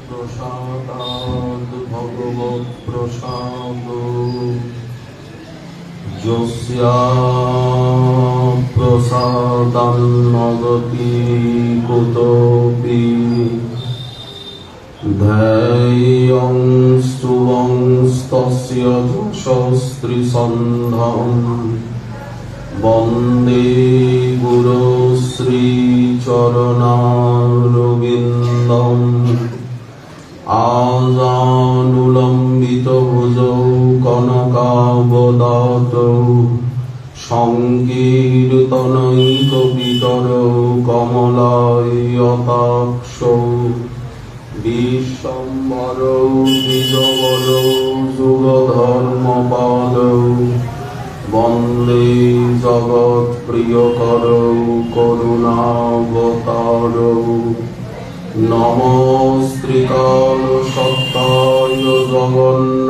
प्रसादाद् भगवत् प्रसादो यस्या प्रसादान्नगति कुतोऽपि ध्येयं स्तुवंस्तस्य यशस्त्रिसन्धं वन्दे गुरो श्रीचरणारविन्दम् आजानुलम्बितभुजौ कनकावदातौ संकीर्तनैकपितरौ कमलायताक्षौ विश्वम्भरौ द्विजबरौ जुगधर्मपालौ वन्दे जगत्प्रियकरौ करुणावतारौ नमस्त्रिकालसत्ताय जगन्नाथसुताय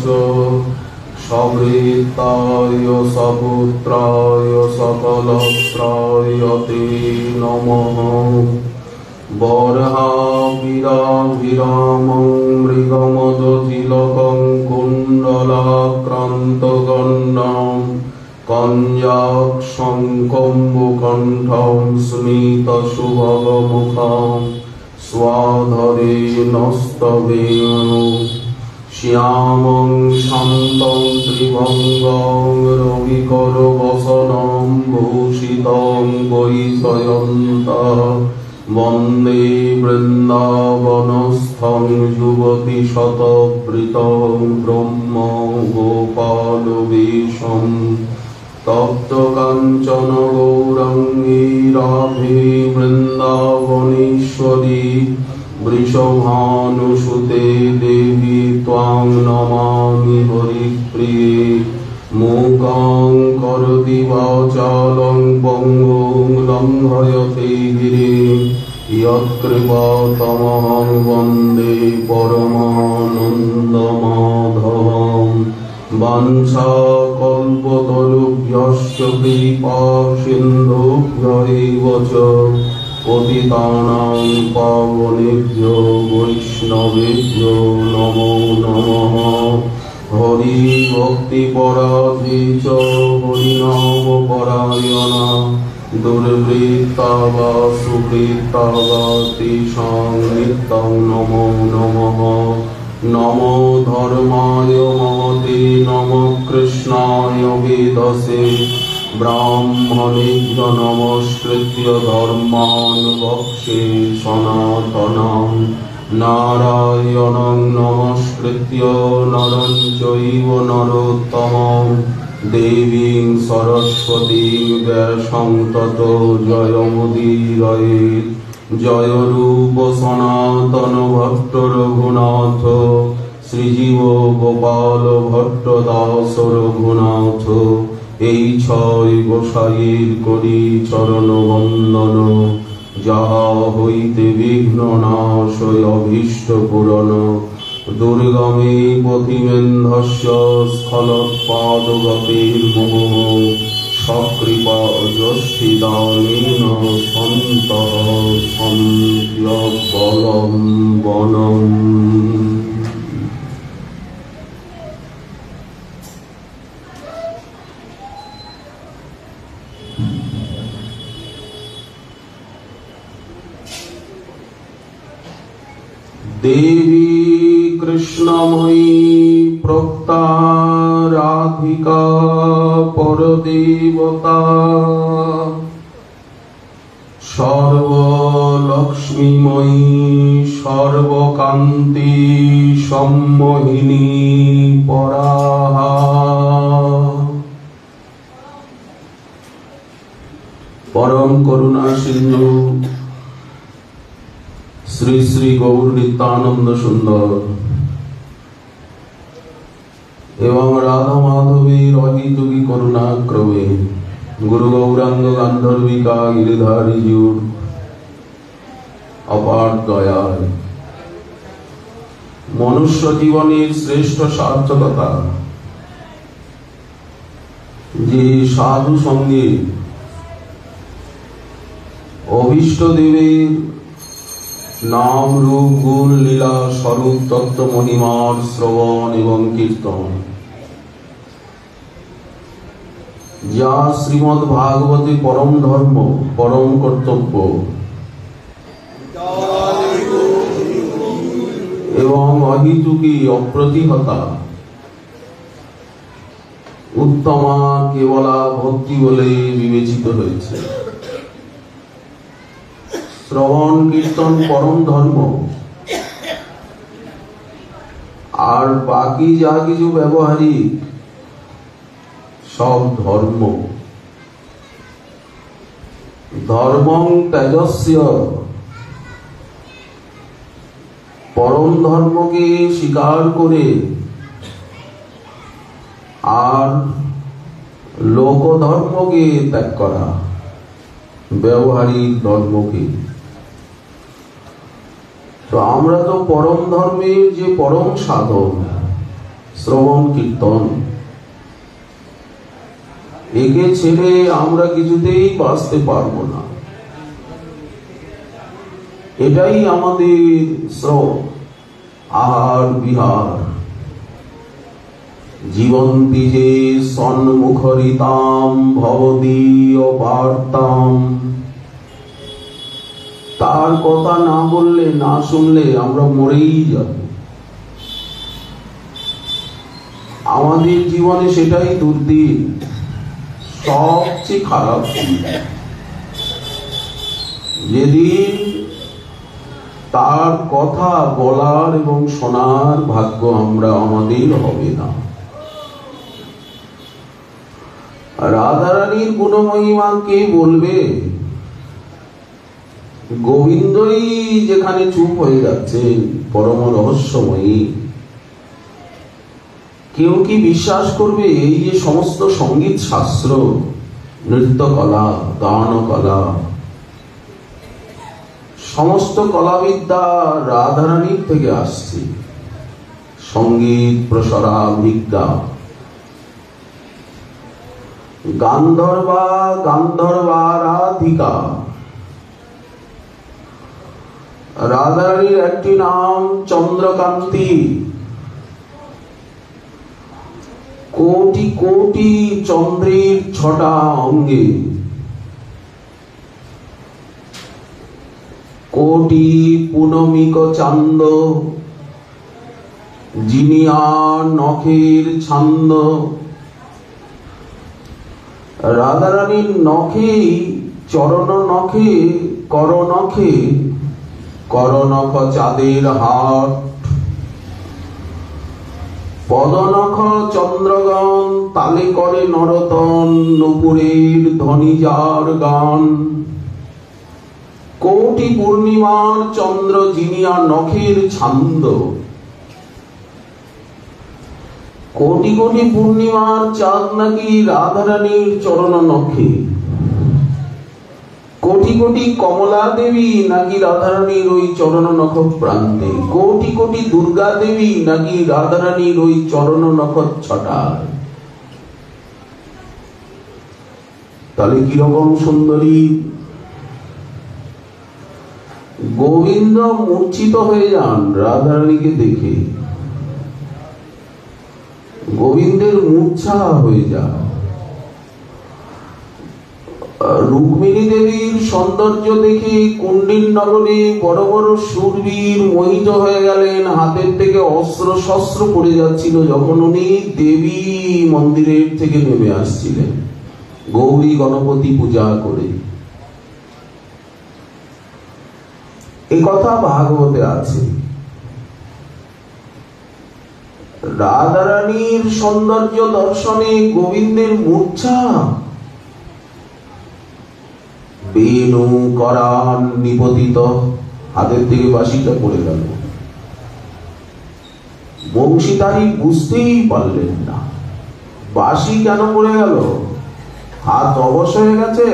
च सभृताय सपुत्राय सकलत्राय ते नमः बर्हाभिराभिरामं मृगमदतिलकं कुण्डलाक्रान्तगण्डां कञ्जाक्षं कम्बुकण्ठं स्मितसुभगमुखं स्वाधरे नस्तवेणु श्यामं शान्तं त्रिभङ्गं रविकरवसनं भूषितं वैजयन्तः वन्दे वृन्दावनस्थं युवतिशतवृतं ब्रह्म गोपालवेशम् तप्तकाञ्चन गौराङ्गी राधे वृन्दावनेश्वरी वृषभानुसुते देवी त्वां नमामि हरिप्रिये मूकां करोति वाचालं पङ्गुं लङ्घयते गिरिं यत्कृपातमहं वन्दे परमानन्दमाधवम् वाञ्छाकल्पतरुभ्यश्च कृपासिन्धुभ्य एव च पतितानां पावनेभ्यो वैष्णवेभ्यो नमो नमः हरिभक्तिपराधे च हरिनामपरायणा दुर्वृत्ता वा सुकृता वा तेषां नित्यं नमो नमः नमो धर्माय महते नमः कृष्णाय वेदसे ब्राह्मणेभ्यो नमस्कृत्य धर्मान् वक्षे सनातनं नारायणं नमस्कृत्य नरं चैव नरोत्तमं देवीं सरस्वतीं व्यासं ततो जयमुदीरयेत् जय रूप सनातन भट्ट रघुनाथ श्रीजीव गोपाल भट्ट दास रघुनाथ এই ছয় গোসাইয়ের করি চরণ বন্দন যাহা হইতে বিঘ্ন নাশ অভীষ্ট পূরণ দুর্গমে পথিমেন্ধস্য স্খলৎপাদগতির্মোহ সকৃপা যষ্টিদানেন সন্তঃ সন্ত্যবলম্বনম। देवी कृष्णमयी प्रोक्ता राधिका परदेवता सर्वलक्ष्मीमयी सर्वकान्ति सम्मोहिनी पराहा परम करुणा सिंधु श्री श्री गौर नित्यानंद सुंदर एवं राधा माधवी रहित की करुणा क्रमे गुरु गौरांग गांधर्विका गिरिधारी जीव অপার দয়ায় মনুষ্য জীবনের শ্রেষ্ঠ সার্থকতা যে সাধু সঙ্গে অভীষ্ট দেবের নাম রূপ গুণ লীলা স্বরূপ তত্ত্ব মহিমার শ্রবণ এবং কীর্তন, যা শ্রীমদ্ ভাগবতে পরম ধর্ম, পরম কর্তব্য এবং অহিতুকী অপ্রতিহতা উত্তমা কেবলা ভক্তি বলে বিবেচিত হয়েছে। শ্রবণ কীর্তন পরম ধর্ম, আর বাকি যা কিছু ব্যবহারিক সব ধর্ম। ধর্মং তেজস্য, পরম ধর্মকে স্বীকার করে আর লোক ধর্মকে ত্যাগ করা, ব্যবহারিক ধর্মকে। তো আমরা তো পরম ধর্মের যে পরম সাধন শ্রবণ কীর্তন, একে ছেড়ে আমরা কিছুতেই বাঁচতে পারবো না। এটাই আমাদের আহার বিহার। জীবন্তি যে সন্মুখরিতাম ভবদীয় বার্তাম, তার কথা না বললে, না শুনলে আমরা মরেই যাব। আমাদের জীবনে সেটাই দুর্দিন, সবচেয়ে খারাপ দিন, যেদিন তার কথা বলার এবং শোনার ভাগ্য আমাদের হবে না। রাধারানীর গুণমহিমা কে বলবে? গোবিন্দই যেখানে চুপ হয়ে যাচ্ছে, পরম রহস্যময়ী, কেউ কি বিশ্বাস করবে এই যে সমস্ত সঙ্গীত শাস্ত্র, নৃত্য কলা, গান কলা, সমস্ত কলাবিদ্যা রাধারানীর থেকে আসছে? সঙ্গীত প্রসরা বিদ্যা, গান্ধর্বা গান্ধর্বারাধিকা। রাধারানীর একটি নাম চন্দ্রকান্তি। কোটি কোটি চন্দ্রের ছটা অঙ্গে, কোটি পুনমিক চান্দ, জিনিয়া নখের ছান্দ। রাধারানীর নখেই, চরণ নখে, করনখে, করনখ চাঁদের হাট, পদনখ চন্দ্রগণ, তালে করে নরতন, নুপুরের ধ্বনি যার গান। কোটি পূর্ণিমার চন্দ্র জিনিয়া নখের ছান্দ, কোটি কোটি পূর্ণিমার চাঁদ নাকি রাধারানীর চরণ নখে। কোটি কোটি কমলা দেবী নাকি রাধারানীর ওই চরণ নখ প্রান্তে। কোটি কোটি দুর্গা দেবী নাকি রাধারানীর ওই চরণ নখ ছটায়। তাহলে কিরকম সুন্দরী! গোবিন্দ মূর্ছিত হয়ে যান রাধারানীকে দেখে, গোবিন্দের মূর্ছা হয়ে যায়। রুক্মিণী দেবীর সৌন্দর্য দেখে কুণ্ডিন নগরে বড় বড় শূরবীর মোহিত হয়ে গেলেন। হাতের থেকে অস্ত্র শস্ত্র পড়ে যাচ্ছিল যখন উনি দেবী মন্দিরের থেকে নেমে আসছিলেন গৌরী গণপতি পূজা করে। এ কথা ভাগবতে আছে। রাধারানীর সৌন্দর্য দর্শনে গোবিন্দের মূর্ছা। বেণু করান নিপতিত, হাতের থেকে বাঁশিটা পড়ে গেল। বংশীধারী বুঝতেই পারলেন না বাঁশি কেন পড়ে গেল, হাত অবশ হয়ে গেছে।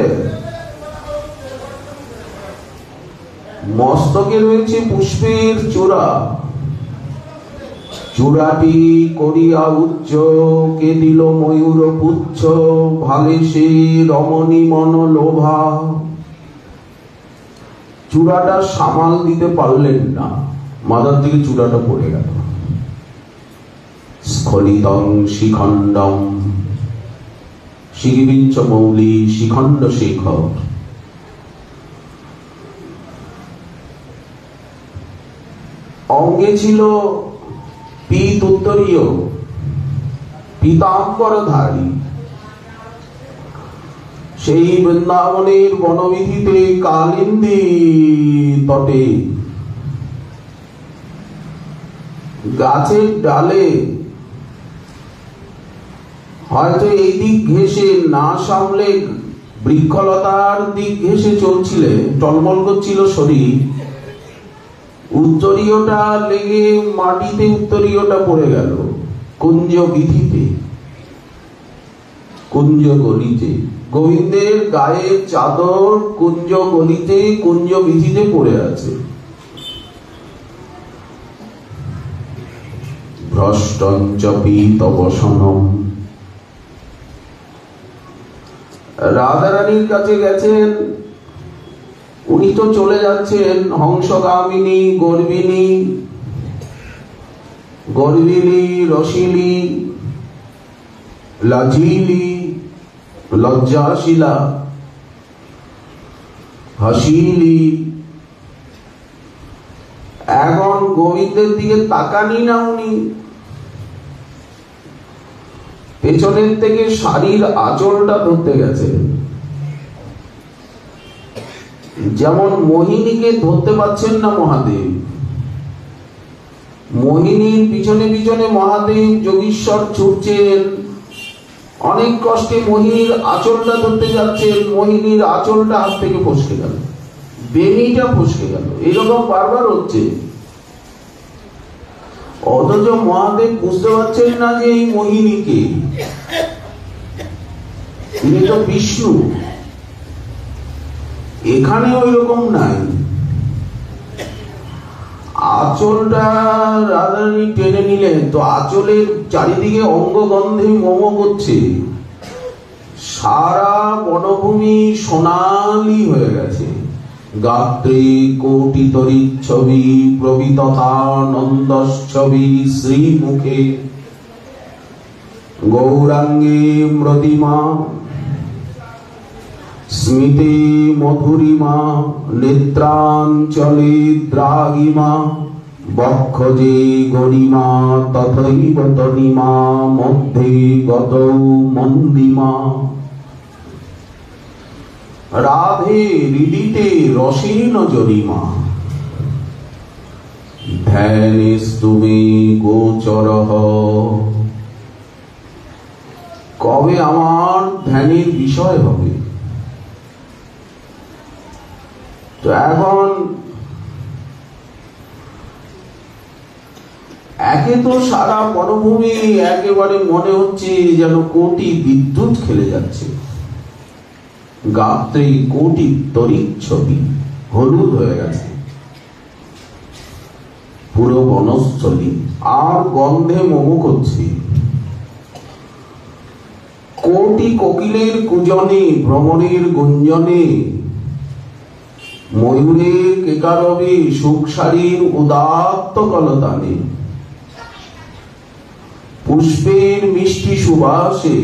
মস্তকে রয়েছে পুষ্পের চূড়া, চূড়াটি করিয়া উচ্চ, কে দিল ময়ূর পুচ্ছ, ভালে সে রমণী মন লোভা। চূড়াটা সামাল দিতে পারলেন না, মাথার দিকে চূড়াটা পড়ে গেল। স্খলিতং শিখণ্ডম শিখিবিঞ্চ মৌলি শিখণ্ড শেখর। অঙ্গে ছিল পীত উত্তরীয়, পীতাম্বরধারী। সেই বৃন্দাবনের বনবিধিতে কালিন্দী তটে গাছের ডালে হয়তো এই দিক ঘেঁষে না সামলে বৃক্ষলতার দিক ঘেঁষে চলছিলেন, টলমল করছিল শরীর। উত্তরীয়টা লেগে মাটিতে উত্তরীয়টা পড়ে গেল কুঞ্জ বিধিতে, কুঞ্জ গলিতে। গোবিন্দের গায়ের চাদর কুঞ্জ গলিতে, কুঞ্জ বিধিতে পড়ে আছে। ভ্রষ্টঞ্চ পীতবসনম। রাধারানীর কাছে গেছেন, উনি তো চলে যাচ্ছেন হংসগামিনী, গর্বিনী, গর্বিনী, রসিনী, লাজিলি, লজ্জাশীলা, হাসিলি। এখন গোবিন্দের দিকে তাকানি না উনি, পেছনের থেকে শাড়ির আঁচলটা ধরতে গেছে। যেমন মোহিনীকে ধরতে পারছেন না মহাদেব, মোহিনীর পিছনে পিছনে মহাদেব যোগীশ্বর ছুটছেন, অনেক কষ্টে মোহিনীর আঁচলটা ধরতে যাচ্ছেন, মোহিনীর আঁচলটা হাত থেকে ফসকে গেল, বেনিটা ফসকে গেল। এরকম বারবার হচ্ছে, অথচ মহাদেব বুঝতে পারছেন না যে এই মোহিনীকে, তিনি তো বিষ্ণু। এখানে ওই রকম নাই। আঁচলটা রাধারানী টেনে নিলেন তো আঁচলের চারিদিকে অঙ্গগন্ধে মোমো করছে, সারা বনভূমি সোনালি হয়ে গেছে। গাত্রে কোটি তরিচ্ছবি প্রবিততানন্দচ্ছবি শ্রীমুখে, গৌরাঙ্গে মৃদিমা স্মিতে মধুরিমা, নেত্রাঞ্চলে দ্রাগিমা, বক্ষজে গরিমা, তথৈব তনিমা, মধ্যে গতৌ মন্দিমা। রাধে হৃদিতে রসীন জরিমা, ধ্যানেস্তুমে গোচরঃ। কবে আমার ধ্যানের বিষয় হবে? তো এখন একে তো সারা বনভূমি একেবারে মনে হচ্ছে যেন কোটি বিদ্যুৎ খেলে যাচ্ছে। গাত্রে কোটি তরিচ্ছবি, হলুদ হয়ে গেছে পুরো বনস্থলী, আর গন্ধে মোমো করছে। কোটি কোকিলের কুজনে, ভ্রমণের গুঞ্জনে, ময়ূরের কেকারবে, সুখসারীর উদাত্ত কলতানে, পুষ্পের মিষ্টি সুবাসে,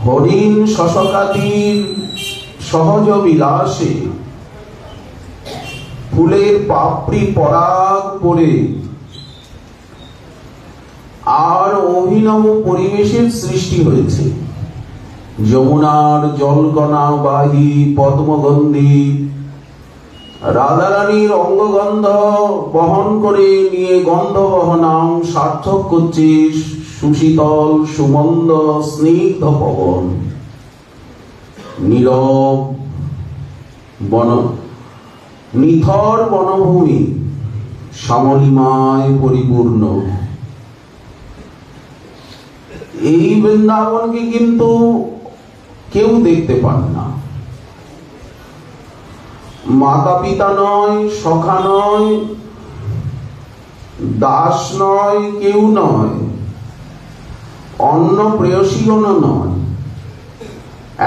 হরিণ শশকাদির সহজ বিলাসে, ফুলের পাপড়ি পরাগ পরে আর অভিনব পরিবেশের সৃষ্টি হয়েছে। যমুনার জলকণা বাহী পদ্মগন্ধি রাধারানীর অঙ্গগন্ধ বহন করে নিয়ে গন্ধ বহনাম সার্থক করছে সুশীতল সুমন্দ স্নিগ্ধ পবন। নীরব বন, নিথর বনভূমি শ্যামলিমায় পরিপূর্ণ। এই বৃন্দাবনকে কিন্তু কেউ দেখতে পান না। মাতা পিতা নয়, সখা নয়, দাস নয়, কেউ নয়, অন্য প্রেয়সীগণ নয়,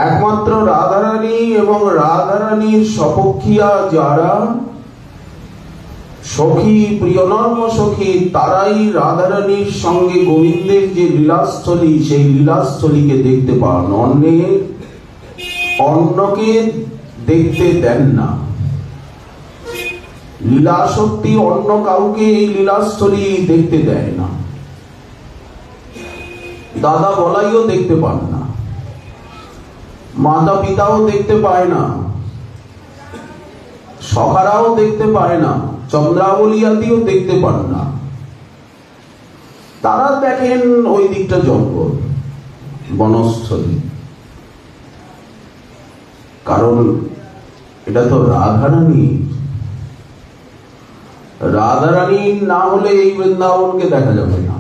একমাত্র রাধারানী এবং রাধারানীর সপক্ষিয়া যারা সখী, প্রিয়নর্ম সখী, তারাই রাধারানীর সঙ্গে গোবিন্দের যে লীলাস্থলী, সেই লীলাস্থলীকে দেখতে পান। অন্যকে দেখতে দেন না। লীলা শক্তি অন্য কাউকে এই লীলাস্থলী দেখতে দেয় না। দাদা বলাইও দেখতে পান না, মাতা পিতাও দেখতে পায় না, সখারাও দেখতে পায় না, চন্দ্রাবলিয়াদিও দেখতে পান না। তারা দেখেন ওই দিকটা জঙ্গল, বনস্থলী। কারণ এটা তো রাধারানী। রাধারানী না হলে এই বৃন্দাবনকে দেখা যাবে না।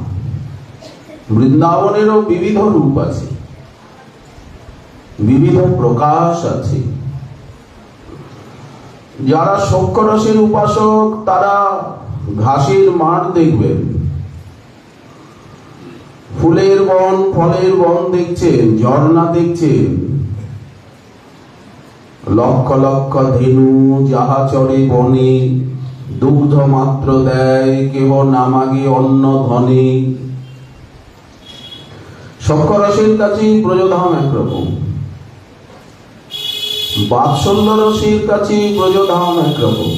বৃন্দাবনেরও বিবিধ রূপ আছে, বিবিধ প্রকাশ আছে। যারা সক্ষরসের উপাসক তারা ঘাসের মাঠ দেখবেন, ফুলের বন, ফলের বন দেখছেন, ঝর্ণা দেখছেন, লক্ষ লক্ষ ধেনু যাহা চরে বনে, দুগ্ধ মাত্র দেয় কেহ নামাগে অন্ন ধনে। সক্ষরসের কাছে ব্রজধাম একরকম, বাৎসল্য রসের কাছে ব্রজধাম একরকম,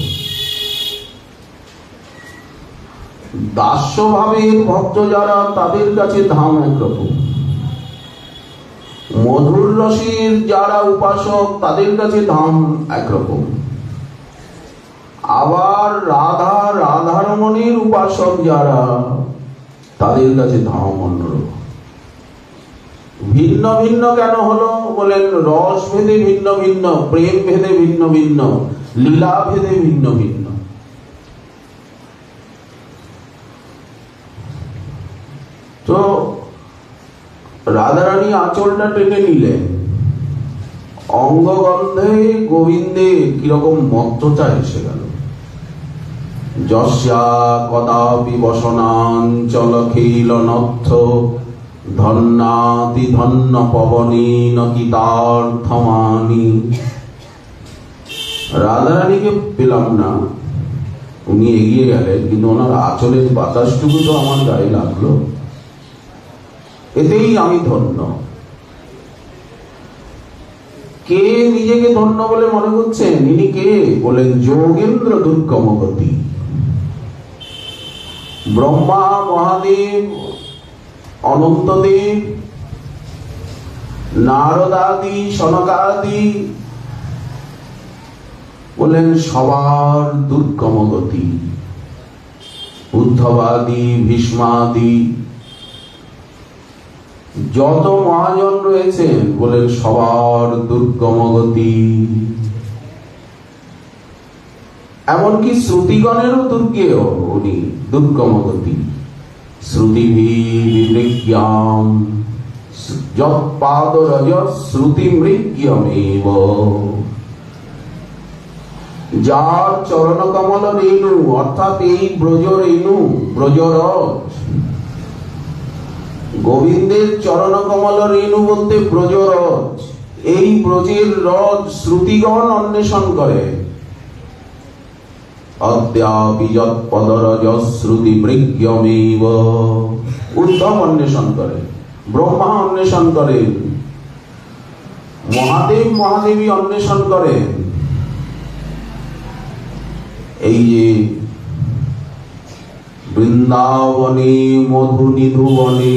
দাস্য ভাবের ভক্ত যারা তাদের কাছে ধাম একরকম, মধুর রসের যারা উপাসক তাদের কাছে ধাম একরকম, আবার রাধা রাধারমণের উপাসক যারা তাদের কাছে ধাম অন্যরকম। ভিন্ন ভিন্ন কেন হলো বলেন? রস ভেদে ভিন্ন ভিন্ন, প্রেম ভেদে ভিন্ন ভিন্ন, লীলা ভেদে ভিন্ন ভিন্ন। তো রাধারানী আঁচলটা টেনে নিলেন, অঙ্গগন্ধে গোবিন্দে কিরকম মত্ততা এসে গেল। যস্যা কদাপি বসনাঞ্চল খিল নথ ধন্যাতি ধন্য পবনেন কিতার্থমানি। রাধারানীকে পেলাম না, উনি এগিয়ে গেলেন, কিন্তু ওনার আঁচলের বাতাসটুকু তো আমার গায়ে লাগলো, এতেই আমি ধন্য। কে নিজেকে ধন্য বলে মনে করছেন? ইনি কে? বলেন যোগেন্দ্র দুর্গম গতি। ব্রহ্মা, মহাদেব, অনন্তদেব, নারদাদি, সনকাদি বলেন সবার দুর্গম গতি। উদ্ধবাদি, ভীষ্মাদি যত মহাজন রয়েছেন বলেন সবার দুর্গম গতি। এমনকি শ্রুতিগণেরও দুর্গেয় উনি দুর্গম গতি। শ্রুতিভির্বিমৃগ্যাম যৎপাদরজ শ্রুতিমৃগ্যমেব। যার চরণ কমল রেণু, অর্থাৎ এই ব্রজ রেণু, ব্রজরজ, গোবিন্দের চরণ কমল রেণু বলতে ব্রজরজ। এই ব্রজের রজ শ্রুতিগণ অন্বেষণ করে। অদ্যাপি যৎপদরজ শ্রুতিমৃগ্যমেব। উদ্ধব অন্বেষণ করে, ব্রহ্মা অন্বেষণ করেন, মহাদেব মহাদেবী অন্বেষণ করেন। এই যে বৃন্দাবনে মধু নিধুবনে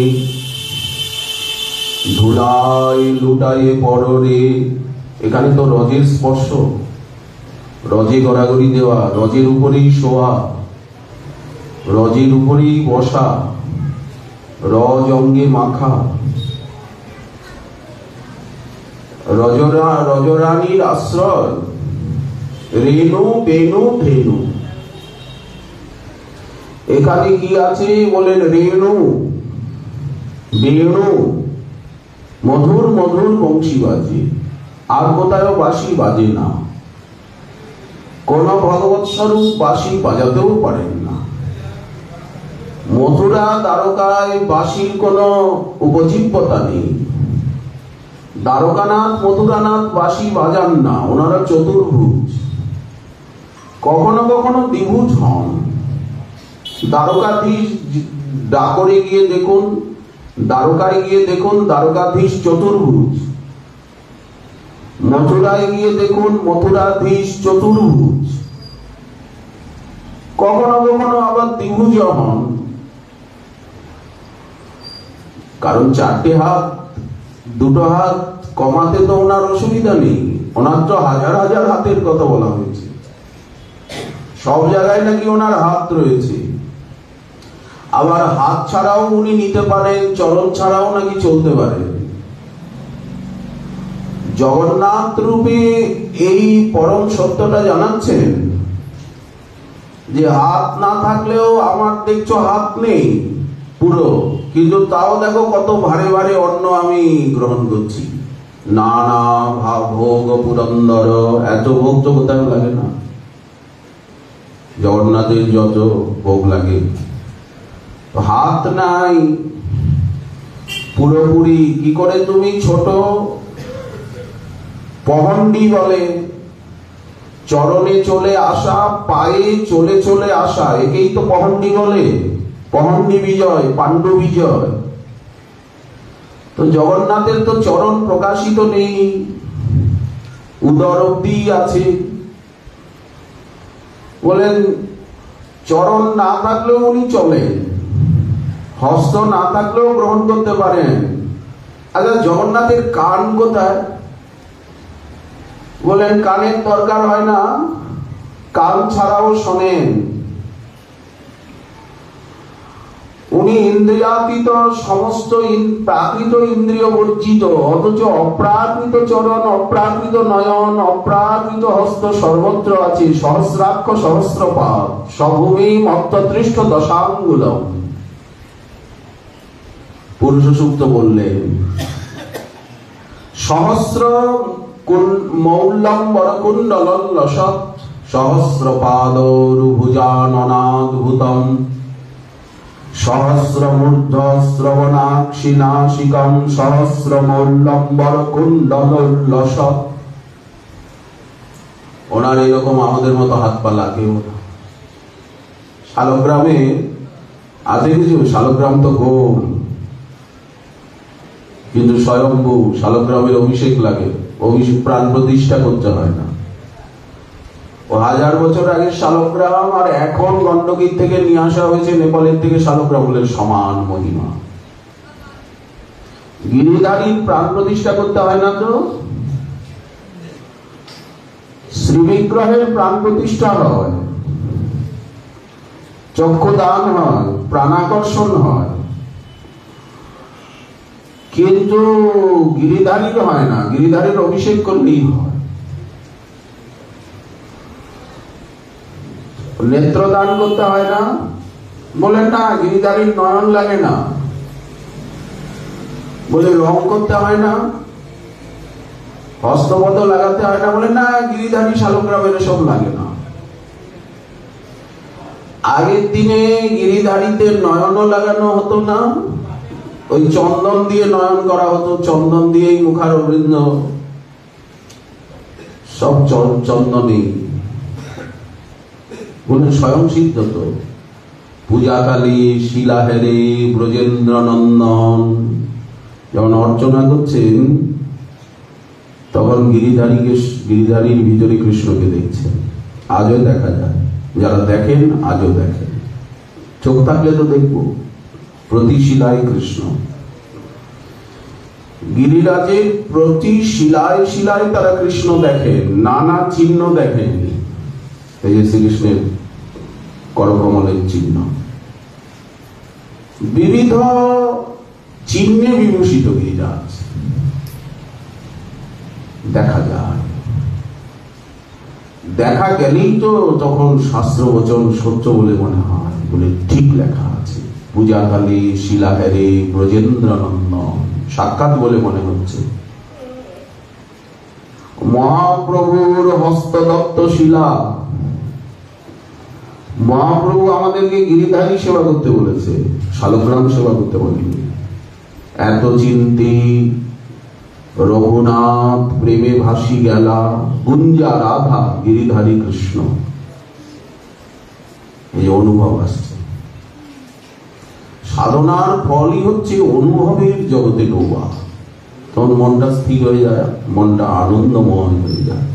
ধুলায় লুটায়ে পড়রে, এখানে তো রজের স্পর্শ, রজে গড়াগড়ি দেওয়া, রজের উপরেই শোয়া, রজের উপরেই বসা, রজ অঙ্গে মাখা। রজরানীর আশ্রয়, রেণু বেণু ধেনু। এখানে কি আছে বলেন? রেণু, বেণু, মধুর মধুর বংশী বাজে, আর কোথাও বাঁশি বাজে না। কোন ভগবৎ স্বরূপ বাঁশি বাজাতেও পারেন না। মথুরা দ্বারকায় বাঁশির কোন উপজীব্যতা নেই। দ্বারকানাথ মথুরানাথ বাঁশি বাজান না, ওনারা চতুর্ভুজ, কখনো কখনো দ্বিভুজ হন। দ্বারকাধীশ ডাকরে গিয়ে দেখুন, দ্বারকায় গিয়ে দেখুন দ্বারকাধীশ চতুর্ভুজ, মথুরায় গিয়ে দেখুন মথুরাধীশ চতুর্ভুজ, কখনো কখনো আবার দ্বিভুজ হন। কারণ চারটে হাত, দুটো হাত কমাতে তো ওনার অসুবিধা নেই। ওনার তো হাজার হাজার হাতের কথা বলা হয়েছে, সব জায়গায় নাকি ওনার হাত রয়েছে। আবার হাত ছাড়াও উনি নিতে পারেন, চরণ ছাড়াও নাকি চলতে পারেন। জগন্নাথ রূপে এই পরম সত্যটা জানাচ্ছেন যে হাত না থাকলেও আমার দেখছো হাত নেই পুরো, কিন্তু তাও দেখো কত ভারে ভারে অন্ন আমি গ্রহণ করছি। নানা ভাব ভোগ পুরন্দর, এত ভোগ তো কোথাও লাগে না। জগন্নাথের যত ভোগ লাগে, হাত নাই পুরোপুরি। কি করে তুমি ছোট পহন্ডি বলে, চরণে চলে আসা, পায়ে চলে চলে আসা, একেই তো পহন্ডি বলে। পহন্ডি বিজয়, পাণ্ডু বিজয়। তো জগন্নাথের তো চরণ প্রকাশিত নেই, উদর অব্দি আছে। বলেন চরণ না থাকলেও উনি চলেন, হস্ত না থাকলেও গ্রহণ করতে পারেন। আচ্ছা জগন্নাথের কান কোথায়? বলেন কানের দরকার হয় না, কান ছাড়াও শোনেন। উনি ইন্দ্রিয়াতীত, সমস্ত প্রাকৃত ইন্দ্রিয় বর্জিত, অথচ অপ্রাকৃত চরণ, অপ্রাকৃত নয়ন, অপ্রাকৃত হস্ত সর্বত্র আছে। সহস্রাক্ষ সহস্রপাদ, সভূমি মত্তদৃষ্ট দশাঙ্গুলম। পুরুষ সূক্ত বললেন সহস্র মৌলম্বর কুণ্ডলসৎ সহস্রপাদরুভুজাননাদ্ভুতম সহস্রমূর্ধ শ্রবণাক্ষি নাসিকম সহস্রমৌলম্বর কুণ্ডলসৎ। ওনার এরকম আমাদের মতো হাত পা লাগেও না। শালগ্রামে আছে কিছু, শালগ্রাম তো গোল, কিন্তু স্বয়ম্ভু শালগ্রামের অভিষেক লাগে, অভিষেক প্রাণ প্রতিষ্ঠা করতে হয় না। ও 1000 বছর আগে শালগ্রাম, আর এখন গন্ডকীর থেকে নিয়ে আসা হয়েছে নেপালের থেকে শালগ্রামের সমান মহিমা। গিরিধারীর প্রাণ প্রতিষ্ঠা করতে হয় না তো? শ্রীবিগ্রহের প্রাণ প্রতিষ্ঠা হয়, চক্ষুদান হয়, প্রাণাকর্ষণ হয়, কিন্তু গিরিধারীর হয় না। গিরিধারীর অভিষেক করলেই হয়। নেত্রদান করতে হয় না? বলেন না গিরিধারীর নয়ন লাগে না। বলে রং করতে হয় না, হস্তপদ লাগাতে হয় না। বলে না গিরিধারী শালগ্রামের সব লাগে না। আগের দিনে গিরিধারীতে নয়নও লাগানো হতো না, ওই চন্দন দিয়ে নয়ন করা হতো, চন্দন দিয়েই মুখার অবৃন্দ, সব চন্দনে। বলে স্বয়ং সিদ্ধ তো। পূজাকালী শিলাহেরে ব্রজেন্দ্র নন্দন যখন অর্চনা করছেন, তখন গিরিধারীর ভিতরে কৃষ্ণকে দেখছেন। আজও দেখা যায়, যারা দেখেন আজও দেখেন। চোখ থাকলে তো দেখবো। প্রতি শিলায় কৃষ্ণ। গিরিরাজের প্রতি শিলায় শিলায় তারা কৃষ্ণ দেখেন, নানা চিহ্ন দেখেন। এই যে শ্রীকৃষ্ণের করকমলের চিহ্ন, বিবিধ চিহ্নে বিভূষিত গিরিরাজ দেখা যায়। দেখা গেলেই তো তখন শাস্ত্র বচন সত্য বলে মনে হয়, বলে ঠিক লেখা আছে। পূজাকালী শিলাহেরে ব্রজেন্দ্র নন্দন, সাক্ষাৎ বলে মনে হচ্ছে। মহাপ্রভুর হস্তদত্ত শিলা, মহাপ্রভু আমাদেরকে গিরিধারী সেবা করতে বলেছে, শালগ্রাম সেবা করতে বলেনি। এত চিন্তি রঘুনাথ প্রেমে ভাসি গেলা, গুঞ্জা রাধা গিরিধারী কৃষ্ণ। এই অনুভব আসছে। সাধনার ফলই হচ্ছে অনুভবের জগতে ডোবা। তখন মনটা স্থির হয়ে যায়, মনটা আনন্দময় হয়ে যায়।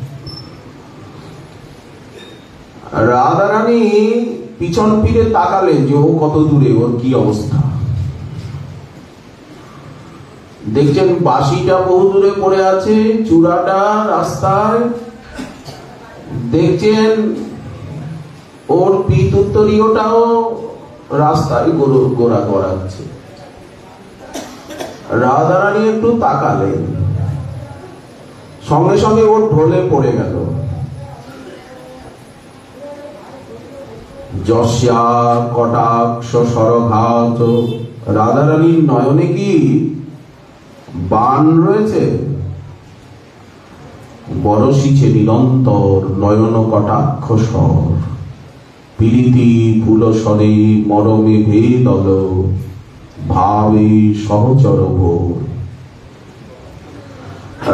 রাধারানী পিছন ফিরে তাকালেন যে ও কত দূরে, ওর কি অবস্থা। দেখছেন বাঁশিটা বহু দূরে পড়ে আছে, চূড়াটা রাস্তায়। দেখছেন ওর পিতুত্তরীয়টাও রাস্তায় গোড়া গড়াচ্ছে। রাধারানী একটু তাকালেন, সঙ্গে সঙ্গে ওর ঢলে পড়ে গেল। যস্যা কটাক্ষ সরঘাত। রাধারানীর নয়নে কি বাণ রয়েছে? বরসিছে নিরন্তর নয়ন কটাক্ষ স্বর। প্রীতি ফুলস্বরে মরমে ভেদল, ভাবে সহচর ভোর।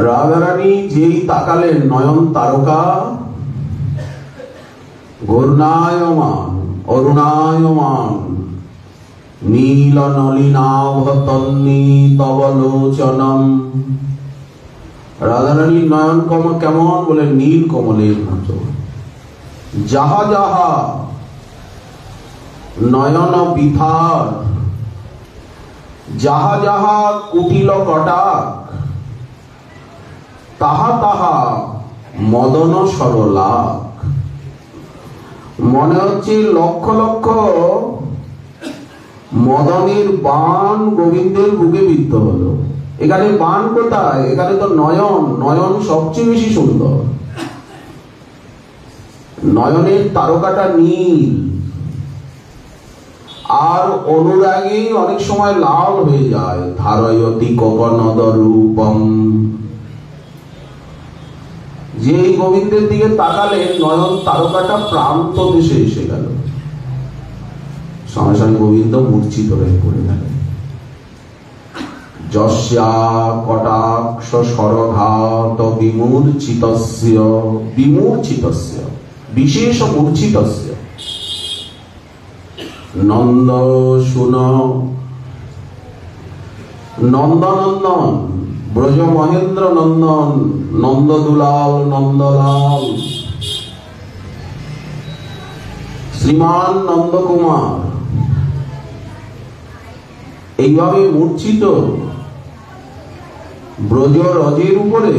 রাধারানী যেই তাকালেন, নয়ন তারকা ঘূর্ণায়মান অরুণায়মান, নীল নলিনাভতন্নী তব লোচনম। রাধারানীর নয়ন কেমন? বলে নীল কমলের মতো। যাহা যাহা নয়ন বিথার, যাহা যাহা কুটিল কটাক, তাহা তাহা মদন সরলাক। মনে হচ্ছে লক্ষ লক্ষ মদনের বাণ গোবিন্দের বুকে বিদ্ধ হলো। এখানে বাণ কোথায়? এখানে তো নয়ন। নয়ন সবচেয়ে বেশি সুন্দর। নয়নের তারকাটা নীল, আর অনুরাগী অনেক সময় লাল হয়ে যায়। ধারয়তি কোকনদ রূপম। যে গোবিন্দের দিকে তাকালে নয়ন তারকাটা প্রান্ত দেশে এসে গেল। সঙ্গে সঙ্গে গোবিন্দ মূর্ছিত হয়ে পড়ে গেলেন। যস্যা কটাক্ষ সরঘাত বিমূর্ছিতস্য, বিমূর্ছিতস্য বিশেষ মূর্ছিতস্য। নন্দ শুন নন্দনন্দন, ব্রজ মহেন্দ্র নন্দন, নন্দ দুলাল নন্দলাল, শ্রীমান নন্দকুমার এইভাবে মূর্ছিত ব্রজ রজের উপরে।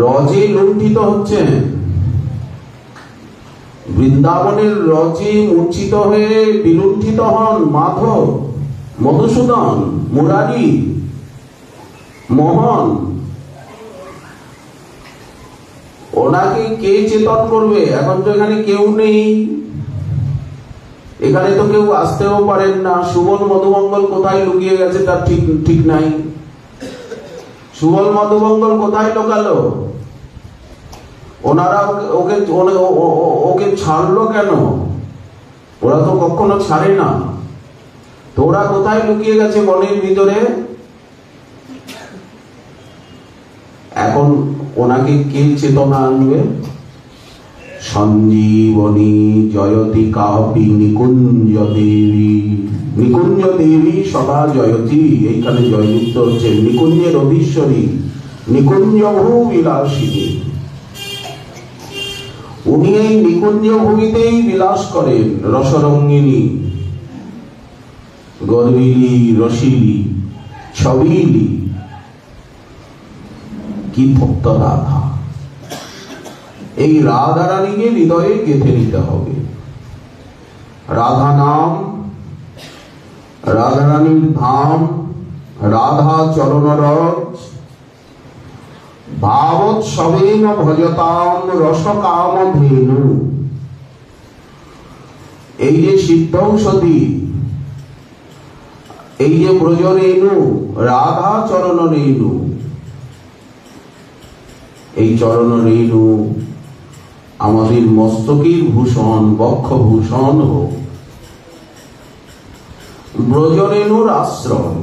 রজে লুণ্ঠিত হচ্ছেন। বৃন্দাবনের রজে মূর্ছিত হয়ে বিলুণ্ঠিত হন মাধব, মধুসূদন, মুরারি, মোহন। ওনাকে কে চেতন করবে? এখন তো এখানে কেউ নেই, এখানে তো কেউ আসতেও পারেন না। সুবল মধুমঙ্গল কোথায় লুকিয়ে গেছে তার ঠিক নাই। সুবল মধুমঙ্গল কোথায় লোকালো? ওনারা ওকে ছাড়লো কেন? ওরা তো কখনো ছাড়ে না। তো ওরা কোথায় লুকিয়ে গেছে মনের ভিতরে? এখন ওনাকে কে চেতনা আনবে? সঞ্জীবনী জয়তী কাপি নিকুঞ্জ দেবী। নিকুঞ্জ দেবী সদা জয়তী, এইখানে জয়যুক্ত হচ্ছে। নিকুঞ্জের অধীশ্বরী, নিকুঞ্জ ভূবিলাসিনী। উনি এই নিকুঞ্জ ভূমিতেই বিলাস করেন। রসরঙ্গিনী, গর্বিলী, রসিলী, ছবিলী। কি ভক্ত রাধা! এই রাধা রানীকে হৃদয়ে গেঁথে নিতে হবে। রাধা নাম, রাধা রানীর ধাম, রাধা চরণ রজ, ভাবোৎসবেন ভজতাম রসকাম ধেনু। এই যে সিদ্ধৌষধি, এই যে ব্রজ রেণু, রাধা চরণ রেণু, এই চরণ রেণু আমাদের মস্তকের ভূষণ, বক্ষভূষণ হোক। ব্রজরেণুর আশ্রয়,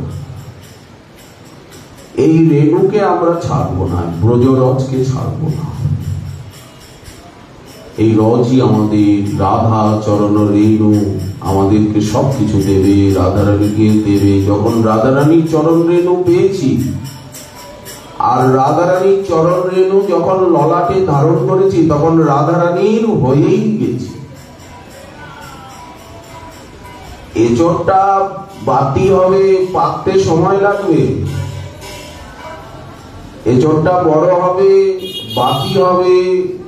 এই রেণুকে আমরা ছাড়বো না, ব্রজরজকে ছাড়বো না। এই রজই আমাদের রাধা চরণ রেণু, আমাদেরকে সবকিছু দেবে, রাধারানীকে দেবে। যখন রাধারানীর চরণ রেণু পেয়েছি, আর রাধারানীর চরণ রেণু যখন ললাটে ধারণ করেছি, তখন রাধারানীর হয়েই গেছি। এচোরটা বাতি হবে, পাকতে সময় লাগবে। এচোরটা বড় হবে, বাতি হবে,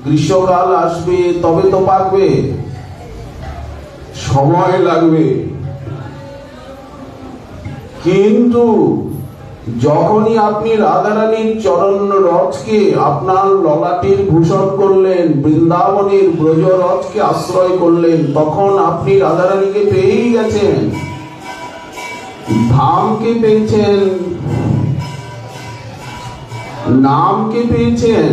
গ্রীষ্মকাল আসবে, তবে তো পাকবে, সময় লাগবে। কিন্তু যখনই আপনি রাধারানীর চরণ রজকে আপনার ললাটের ভূষণ করলেন, বৃন্দাবনের ব্রজ রজকে আশ্রয় করলেন, তখন আপনি রাধারানীকে পেয়েই গেছেন, ধামকে পেয়েছেন, নামকে পেয়েছেন,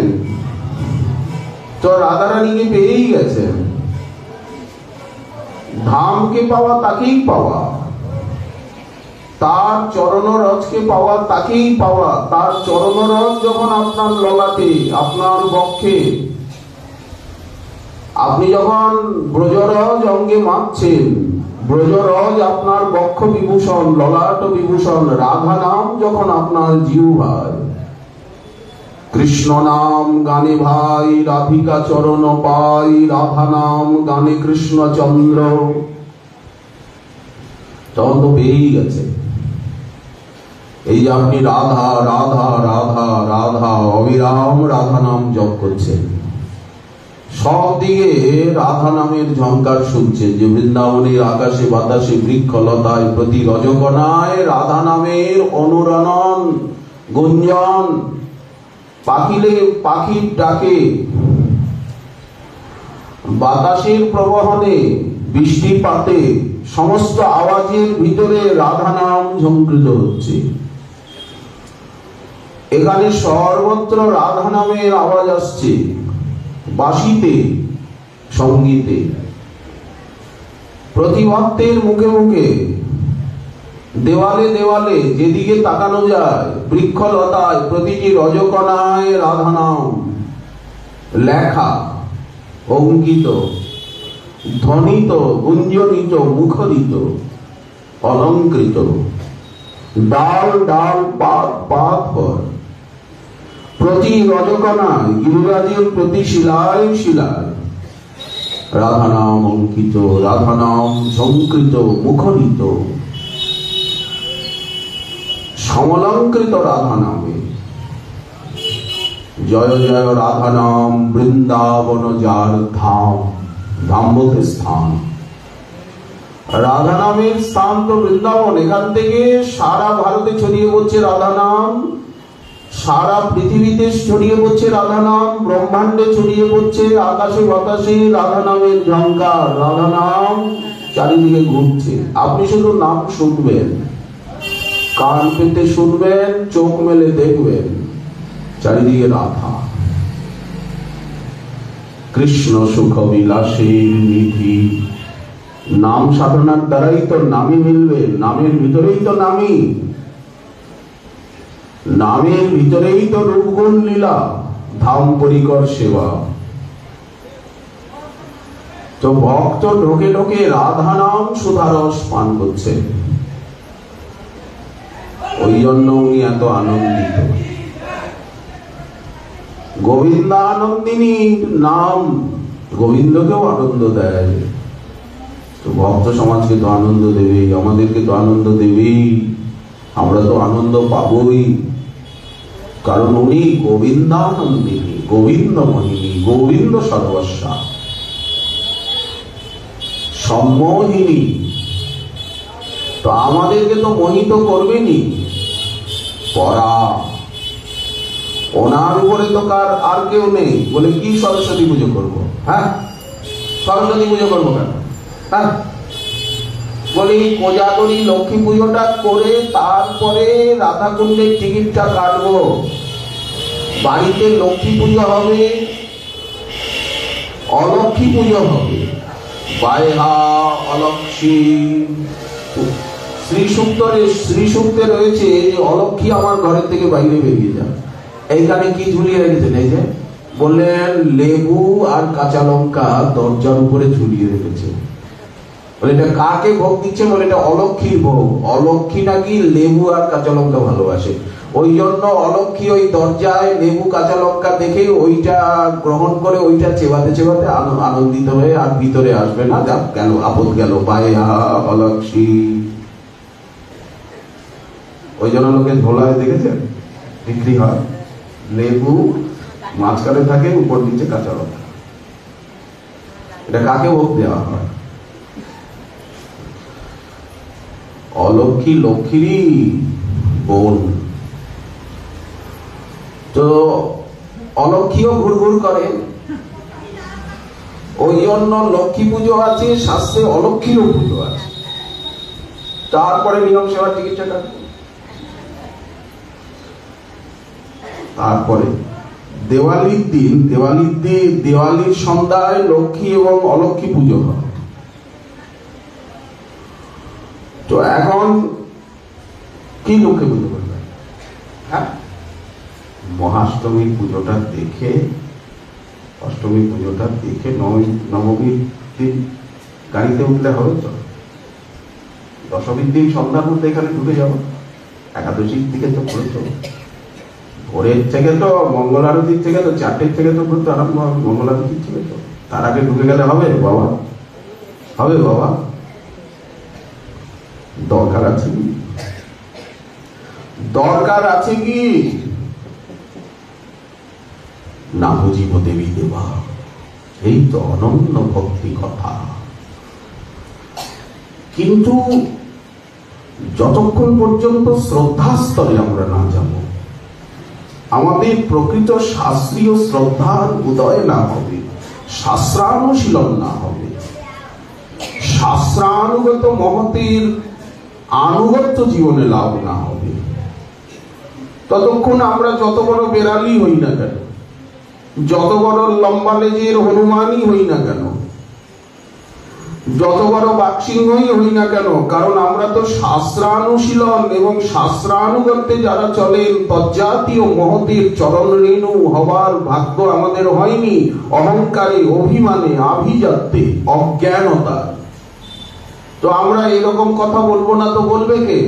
তো রাধারানীকে পেয়েই গেছেন। ধামকে পাওয়া তাকেই পাওয়া, তার চরণরজকে পাওয়া তাকেই পাওয়া। তার চরণরজ যখন আপনার ললাটে, আপনার বক্ষে, আপনি যখন ব্রজরজ অঙ্গে মাখছেন, ব্রজরজ আপনার বক্ষ বিভূষণ, ললাট বিভূষণ, রাধা নাম যখন আপনার জিহ্বায়, কৃষ্ণ নাম গানে ভাই রাধিকা চরণ পাই, রাধা নাম গানে কৃষ্ণচন্দ্র, তখন তো পেয়েই গেছে। এই যে আপনি রাধা রাধা রাধা রাধা অবিরাম রাধা নাম জপ করছেন, সব দিকে রাধা নামের ঝংকার শুনছেন, যে বৃন্দাবনের আকাশে বাতাসে বৃক্ষলতায় প্রতি রজকণায় রাধা নামের অনুরণন গুঞ্জন, পাখিলে পাখির ডাকে, বাতাসের প্রবহনে, বৃষ্টিপাতে, সমস্ত আওয়াজের ভিতরে রাধা নাম ঝঙ্কৃত হচ্ছে। এখানে সর্বত্র রাধা নামের আওয়াজ আসছে, বাঁশিতে, সঙ্গীতে, প্রতি ভক্তের মুখে মুখে, দেওয়ালে দেওয়ালে, যেদিকে তাকানো যায়, বৃক্ষলতায়, প্রতিটি রজকণায় রাধা নাম লেখা, অঙ্কিত, ধ্বনিত, গুঞ্জনিত, মুখরিত, অলঙ্কৃত, ডাল ডাল পাত পাত পর, প্রতি রজকণায়, গিরিরাজের প্রতি শিলায় শিলায় রাধা নাম অঙ্কিত, রাধা নাম ঝঙ্কৃত, মুখরিত, সমলঙ্কৃত রাধা নামে। জয় জয় রাধা নাম বৃন্দাবন যার ধাম, ধাম বলতে স্থান, রাধা নামের স্থান তো বৃন্দাবন। এখান থেকে সারা ভারতে ছড়িয়ে পড়ছে রাধা নাম, সারা পৃথিবীতে ছড়িয়ে পড়ছে রাধা নাম, ব্রহ্মাণ্ডে ছড়িয়ে পড়ছে, আকাশে বাতাসে রাধা নামের ঝঙ্কার, রাধা নাম চারিদিকে ঘুরছে। আপনি শুধু নাম শুনবেন, কান পেতে শুনবেন, চোখ মেলে দেখবেন, চারিদিকে রাধা। কৃষ্ণ সুখ বিলাসের নিধি, নাম সাধনার দ্বারাই তো নামই মিলবে, নামের ভিতরেই তো নামই, নামের ভিতরেই তো রূপগুণ লীলা, ধাম পরিকর সেবা। তো ভক্ত ঢোকে ঢোকে রাধা নাম সুধারস পান করছে, ওই জন্য উনি এত আনন্দিত। গোবিন্দানন্দিনী নাম গোবিন্দকেও আনন্দ দেয়, তো ভক্ত সমাজকে তো আনন্দ দেবেই, আমাদেরকে তো আনন্দ দেবেই, আমরা তো আনন্দ পাবই, কারণ উনি গোবিন্দানন্দিনী, গোবিন্দ মোহিনী, গোবিন্দ সর্বস্বা, সম্মোহিনী। তো আমাদেরকে তো মোহিত করবেনি, পরা ওনার উপরে তো কার আর কেউ নেই। বলে কি সরস্বতী পুজো করবো? হ্যাঁ, সরস্বতী পুজো করবো কেন? হ্যাঁ, বলি কোজাগরী লক্ষ্মী পুজোটা করে তারপরে রাধাকুণ্ডের টিকিটটা কাটবো, বাড়িতে লক্ষ্মী পুজো হবে, অলক্ষী পুজো হবে। বায়হা অলক্ষী, শ্রী সূক্তে রয়েছে যে অলক্ষী আমার ঘরের থেকে বাইরে বেরিয়ে যায়। এইখানে কি ঝুলিয়ে রেখেছেন? এই যে বললেন লেবু আর কাঁচা লঙ্কা দরজার উপরে ঝুলিয়ে রেখেছে। বলে এটা কাকে ভোগ দিচ্ছে? বলে এটা অলক্ষীর ভোগ। অলক্ষী নাকি লেবু আর কাঁচা লঙ্কা ভালোবাসে, ওই জন্য অলক্ষী ওই দরজায় লেবু কাঁচা লঙ্কা দেখে ওইটা গ্রহণ করে ওইটা চেবাতে চেবাতে আনন্দিত হয়ে আর ভিতরে আসবে না। যাক গেল, আপদ গেল, বায়হা অলক্ষী। ওই জন্য লোকে ঝোলায় দেখেছেন বিক্রি হয়, লেবু মাঝখানে থাকে, উপর নিচে কাঁচা লঙ্কা। এটা কাকে ভোগ দেওয়া হয়? অলক্ষী লক্ষ্মীরই বোন। তো অলক্ষীও ঘুরঘুর করে, ওই জন্য লক্ষ্মী পুজো আছে শাস্ত্রে, অলক্ষীরও পুজো আছে। তারপরে নিয়ম সেবার টিকিটটা কাটবে। তারপরে দেওয়ালির দিন, দেওয়ালির সন্ধ্যায় লক্ষ্মী এবং অলক্ষী পুজো হয়। তো এখন কি লক্ষ্মী পুজো করবে? হ্যাঁ, মহাষ্টমীর পুজোটা দেখে, অষ্টমীর পুজোটা দেখে নবমীর দিন গাড়িতে উঠলে হবে তো? দশমীর দিন সন্ধ্যার মধ্যে এখানে ঢুকে যাবো, একাদশীর দিকে তো পড়েছো, ভোরের থেকে তো মঙ্গল আরতির থেকে তো 4টের থেকে তো ঘুরতে আরম্ভ হবে, মঙ্গল আরতির থেকে তো তার আগে ঢুকে গেলে হবে বাবা? হবে বাবা? দরকার আছে কি? দরকার আছে কি? না বুঝিব দেবী দেবা, এই তো অনন্য ভক্তি কথা। কিন্তু যতক্ষণ পর্যন্ত শ্রদ্ধাস্তরে আমরা না যাব, আমাদের প্রকৃত শাস্ত্রীয় শ্রদ্ধার উদয় না হবে, শাস্ত্রানুশীলন না হবে, শাস্ত্রানুগত মহতের আনুগত্য জীবনে লাভ না হবে, ততক্ষণ আমরা যত বড় বেড়ালি হই না কেন, যত বড় লম্বা লেজের হনুমানই হই না কেন, যত বড় বাক্সিংহই হই না কেন, কারণ আমরা তো শাস্ত্রানুশীলন এবং শাস্ত্রানুগত্যে যারা চলেন তজ্জাতীয় মহতের চরণ রেণু হবার ভাগ্য আমাদের হয়নি। অহংকারে, অভিমানে, আভিজাত্যে, অজ্ঞানতা। তো আমরা এরকম কথা বলবো না তো বলবে কে?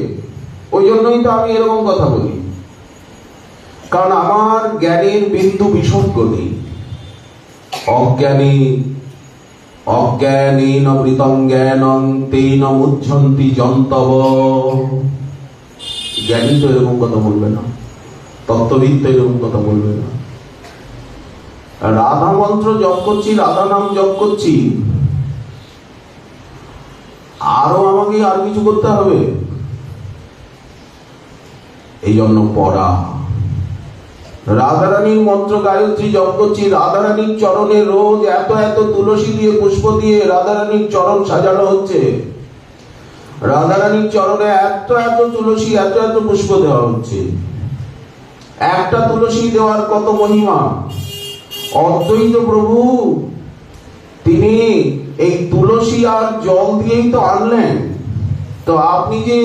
ওই জন্যই তো আমি এরকম কথা বলি, কারণ আমার জ্ঞানের বিন্দু বিসর্গ নেই। অজ্ঞানেন বৃতং জ্ঞানং তেন মুহ্যন্তি যন্তব। জ্ঞানী তো এরকম কথা বলবে না, তত্ত্ববিদ তো এরকম কথা বলবে না। রাধা মন্ত্র জপ করছি, রাধা নাম জপ করছি, আরো আমাকে আর কিছু করতে হবে? এই জন্য পড়া। রাধারানীর মন্ত্র গায়ত্রী জপ করছি, রাধারানীর চরণে রোজ এত এত তুলসী দিয়ে, পুষ্প দিয়ে রাধারানীর চরণ সাজানো হচ্ছে, রাধারানীর চরণে এত এত তুলসী, এত এত পুষ্প দেওয়া হচ্ছে। একটা তুলসী দেওয়ার কত মহিমা! অদ্বৈত প্রভু তিনি এই তুলসী আর জল দিয়েই তো আনলেন। তো আপনি যে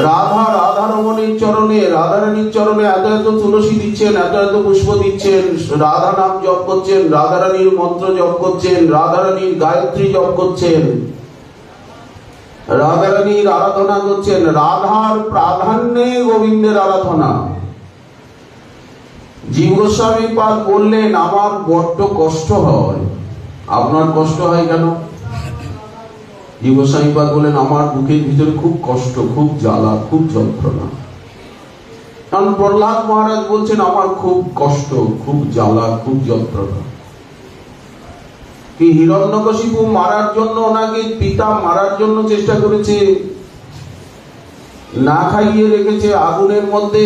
রাধারমণের চরণে, রাধারানীর চরণে এত এত তুলসী দিচ্ছেন, এত এত পুষ্প দিচ্ছেন, রাধা নাম জপ করছেন, রাধারানীর মন্ত্র জপ করছেন, রাধারানীর গায়ত্রী জপ করছেন, রাধারানীর আরাধনা করছেন, রাধার প্রাধান্যে গোবিন্দের আরাধনা। জীব গোস্বামী পাদ বললেন আমার বড্ড কষ্ট হয়। আপনার কষ্ট হয় কেন? জীব গোস্বামী পাদ বললেন আমার বুকের ভিতরে খুব কষ্ট, খুব জ্বালা, খুব যন্ত্রণা। কারণ প্রহ্লাদ মহারাজ বলছেন আমার খুব কষ্ট, খুব জ্বালা, খুব যন্ত্রণা। কি হিরণ্যকশিপু মারার জন্য, ওনাকে পিতা মারার জন্য চেষ্টা করেছে, না খাইয়ে রেখেছে, আগুনের মধ্যে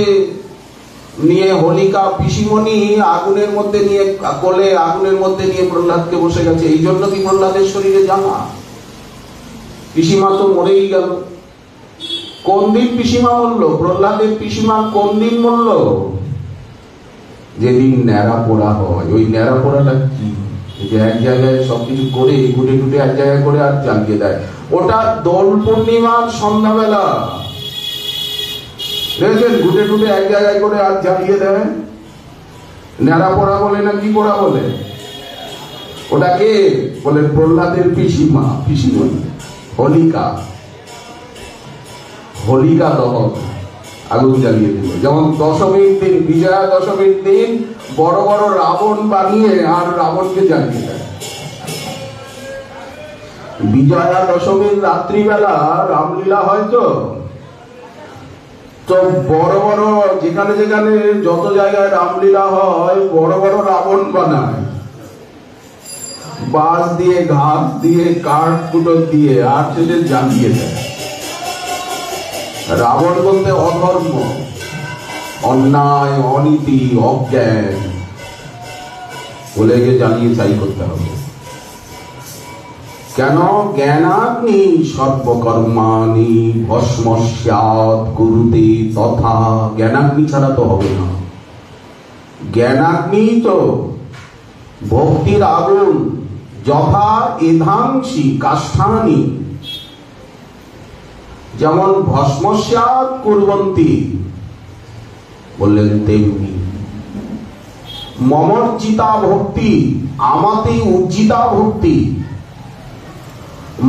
নিয়ে হোলিকা পিসিমণি আগুনের মধ্যে নিয়ে, কোলে আগুনের মধ্যে নিয়ে প্রহ্লাদকে বসে গেছে। এই জন্য কি প্রহ্লাদের শরীরে জ্বালা? পিসিমা তো মরেই গেল। কোন দিন পিসিমা মরল? প্রহ্লাদের পিসিমা কোন দিন মরল? যেদিন ন্যাড়া পোড়া হয়। ওই ন্যাড়া পোড়াটা কি? যে এক জায়গায় সবকিছু করে ঘুটে ঘুটে এক জায়গায় করে আর জ্বালিয়ে দেয়। ওটা দোল পূর্ণিমার সন্ধ্যাবেলা দেখেছেন, ঘুটে ঘুটে এক জায়গায় করে আর জ্বালিয়ে দেয়। ন্যাড়া পোড়া বলে না কি পোড়া বলে, ওটা কে বলে? প্রহ্লাদের পিসিমা, পিসিমণি হোলিকা। হোলিকা দহন, আগুন জ্বালিয়ে দিল। যেমন দশমীর দিন, বিজয়া দশমীর দিন বড় বড় রাবণ বানিয়ে আর রাবণকে জ্বালিয়ে দেয়। বিজয়া দশমীর রাত্রিবেলা রামলীলা হয় তো বড় বড় যেখানে যেখানে যত জায়গায় রামলীলা হয় বড় বড় রাবণ বানায়, বাঁশ দিয়ে, ঘাস দিয়ে, কাঠ কুটো দিয়ে, আর সেটা জ্বালিয়ে দেয়। রাবণ বলতে অধর্ম, অন্যায়, অনীতি, অজ্ঞান বলে জ্বালিয়ে চাই করতে হবে। কেন? জ্ঞানাগ্নি সর্বকর্মাণি ভস্মস্যাৎ কুরুতে তথা। জ্ঞানাগ্নি ছাড়া তো হবে না। জ্ঞানাগ্নি তো ভক্তির আগুন। যথা এধাংসি কাষ্ঠানি, যেমন ভস্মস্যাৎ কুর্বন্তি বললেন তেমনি মমর্জিতা ভক্তি, আমাতেই উজ্জিতা ভক্তি।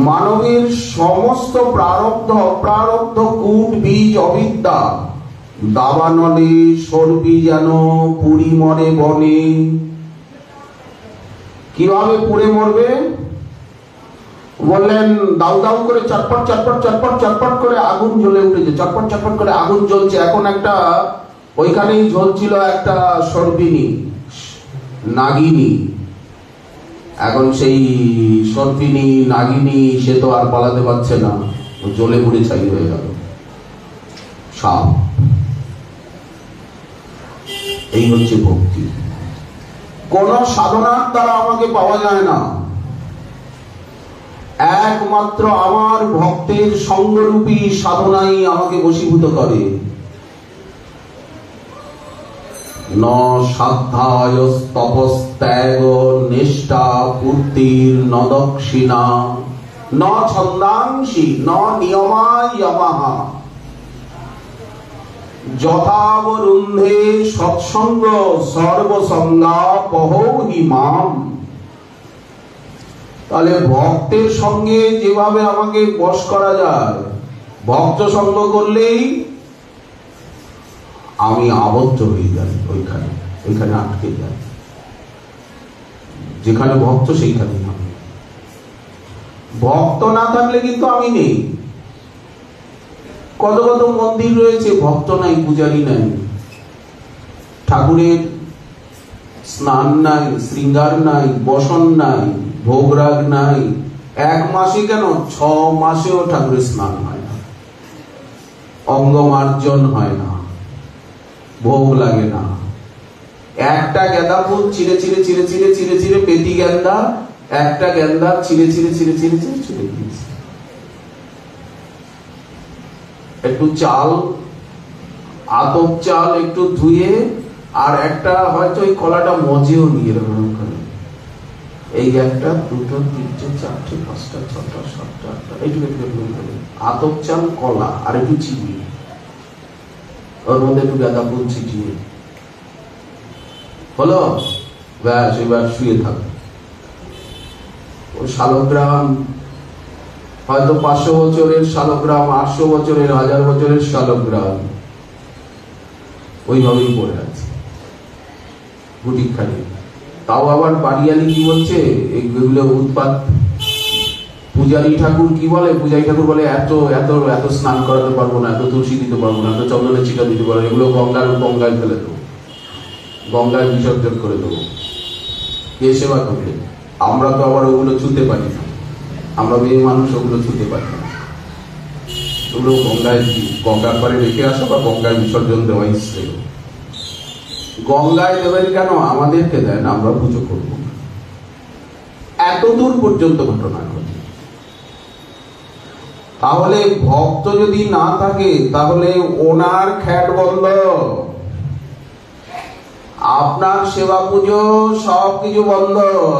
মানবের সমস্ত প্রারব্ধ অপ্রারব্ধ কূট বীজ অবিদ্যা দাবানলে সর্বি যেন পুরি মরে বনে। কিভাবে পুড়ে মরবে? বললেন দাউ দাউ করে চটপট চটপট চটপট চটপট করে আগুন জ্বলে উঠেছে, চটপট চটপট করে আগুন জ্বলছে। এখন একটা ওইখানেই জ্বলছিল একটা সর্পিনী, নাগিনী। এখন সেই সর্পিনী নাগিনী সে তো আর পালাতে পারছে না, জ্বলে পুড়ে ছাই হয়ে গেল সাপ। এই হচ্ছে ভক্তি। কোন সাধনার দ্বারা আমাকে পাওয়া যায় না, একমাত্র আমার ভক্তের সঙ্গরূপী সাধনাই আমাকে বশীভূত করে। ন সাধ্যায় তপস্ত্যাগ নিষ্ঠা পূর্তির ন দক্ষিণা ন ছন্দাংশি ন নিয়মায়মাহ যথাবরুন্ধে সৎসঙ্গ সর্বসঙ্গা পহৌহি মাম। তাহলে ভক্তের সঙ্গে যেভাবে আমাকে বশ করা যায়, ভক্ত সঙ্গ করলেই আমি আবদ্ধ হয়ে যাই, ওইখানে আটকে যাই। যেখানে ভক্ত সেইখানে আমি। ভক্ত না থাকলে কিন্তু আমি নেই। কত কত মন্দির রয়েছে, ভক্ত নাই, পূজারী নাই, ঠাকুরের স্নান নাই, শৃঙ্গার নাই, বসন নাই, ভোগরাগ নাই। এক মাসে কেন 6 মাসেও ঠাকুরের স্নান হয় না, অঙ্গমার্জন হয় না, ভোগ লাগে না। একটা গেঁদা ফুল ছিঁড়ে ছিঁড়ে ছিঁড়ে ছিঁড়ে ছিঁড়ে ছিঁড়ে পেটি গেন্দা, একটা গেন্দা ছিঁড়ে ছিঁড়ে ছিঁড়ে ছিঁড়ে ছিঁড়ে ছুঁড়ে দিয়েছে। একটু চাল, আতপ চাল একটু ধুয়ে, আর একটা হয়তো ওই কলাটা মজেও নিয়ে এরকম করে, এই একটা, দুটো, তিনটে, চারটে, পাঁচটা, ছটা, সাতটা, আটটা, এইটুকু আতপ চাল, কলা আর একটু চিনি, ওর মধ্যে একটু গাঁদা ফুল ছিটিয়ে হলো, ব্যাস এবার শুয়ে থাকবে। ও শালগ্রাম হয়তো 500 বছরের শালগ্রাম, 800 বছরের, 1000 বছরের শালগ্রাম ওইভাবেই পড়ে আছে গুটিখানি। তাও আবার বাড়িয়ালি কি বলছে, এগুলো উৎপাত। পূজারী ঠাকুর কি বলে? পূজারী ঠাকুর বলে এত এত এত স্নান করাতে পারবো না, এত তুলসী দিতে পারবো না, এত চন্দনের চিটা দিতে পারবো না, এগুলো গঙ্গায় ফেলে দেবো, গঙ্গায় বিসর্জন করে দেবো। কে সেবা করবে? আমরা তো আবার ওগুলো ছুতে পারি না, আমরা মেয়ে মানুষ ওগুলো ছুতে পারি না। ওগুলো গঙ্গার পারে রেখে আসো বা গঙ্গায় বিসর্জন দেওয়া ইচ্ছে। গঙ্গায় দেবেন কেন? আমাদেরকে দেন, আমরা পুজো করবো। এত দূর পর্যন্ত ঘটনা ঘটে। তাহলে ভক্ত যদি না থাকে তাহলে ওনার খ্যাট বন্ধ। আপনার সেবা পুজো সব কিছু বন্ধ।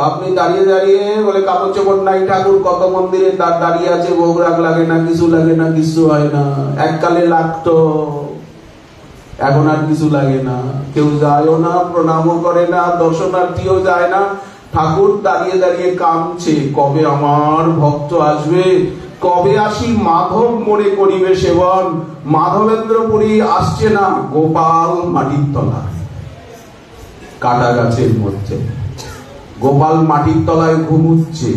আপনি দাঁড়িয়ে দাঁড়িয়ে বলে কাপড় চোপড় নাই, ঠাকুর কত মন্দিরে দাঁড়িয়ে আছে, ভোগ রাগ লাগে না, কিছু লাগে না, কিছু হয় না। এককালে লাগতো, এখন আর কিছু লাগে না। কেউ যায়ও না, প্রণামও করে না, দর্শনার্থীও যায় না। ঠাকুর দাঁড়িয়ে দাঁড়িয়ে কাঁদছে, কবে আমার ভক্ত আসবে, কবে আসি মাধব মোড়ে করিবে সেবন। মাধবেন্দ্রপুরী আসছে না, গোপাল মাটির তলায়, কাটা গাছের মধ্যে গোপাল মাটির তলায় ঘুমুচ্ছে।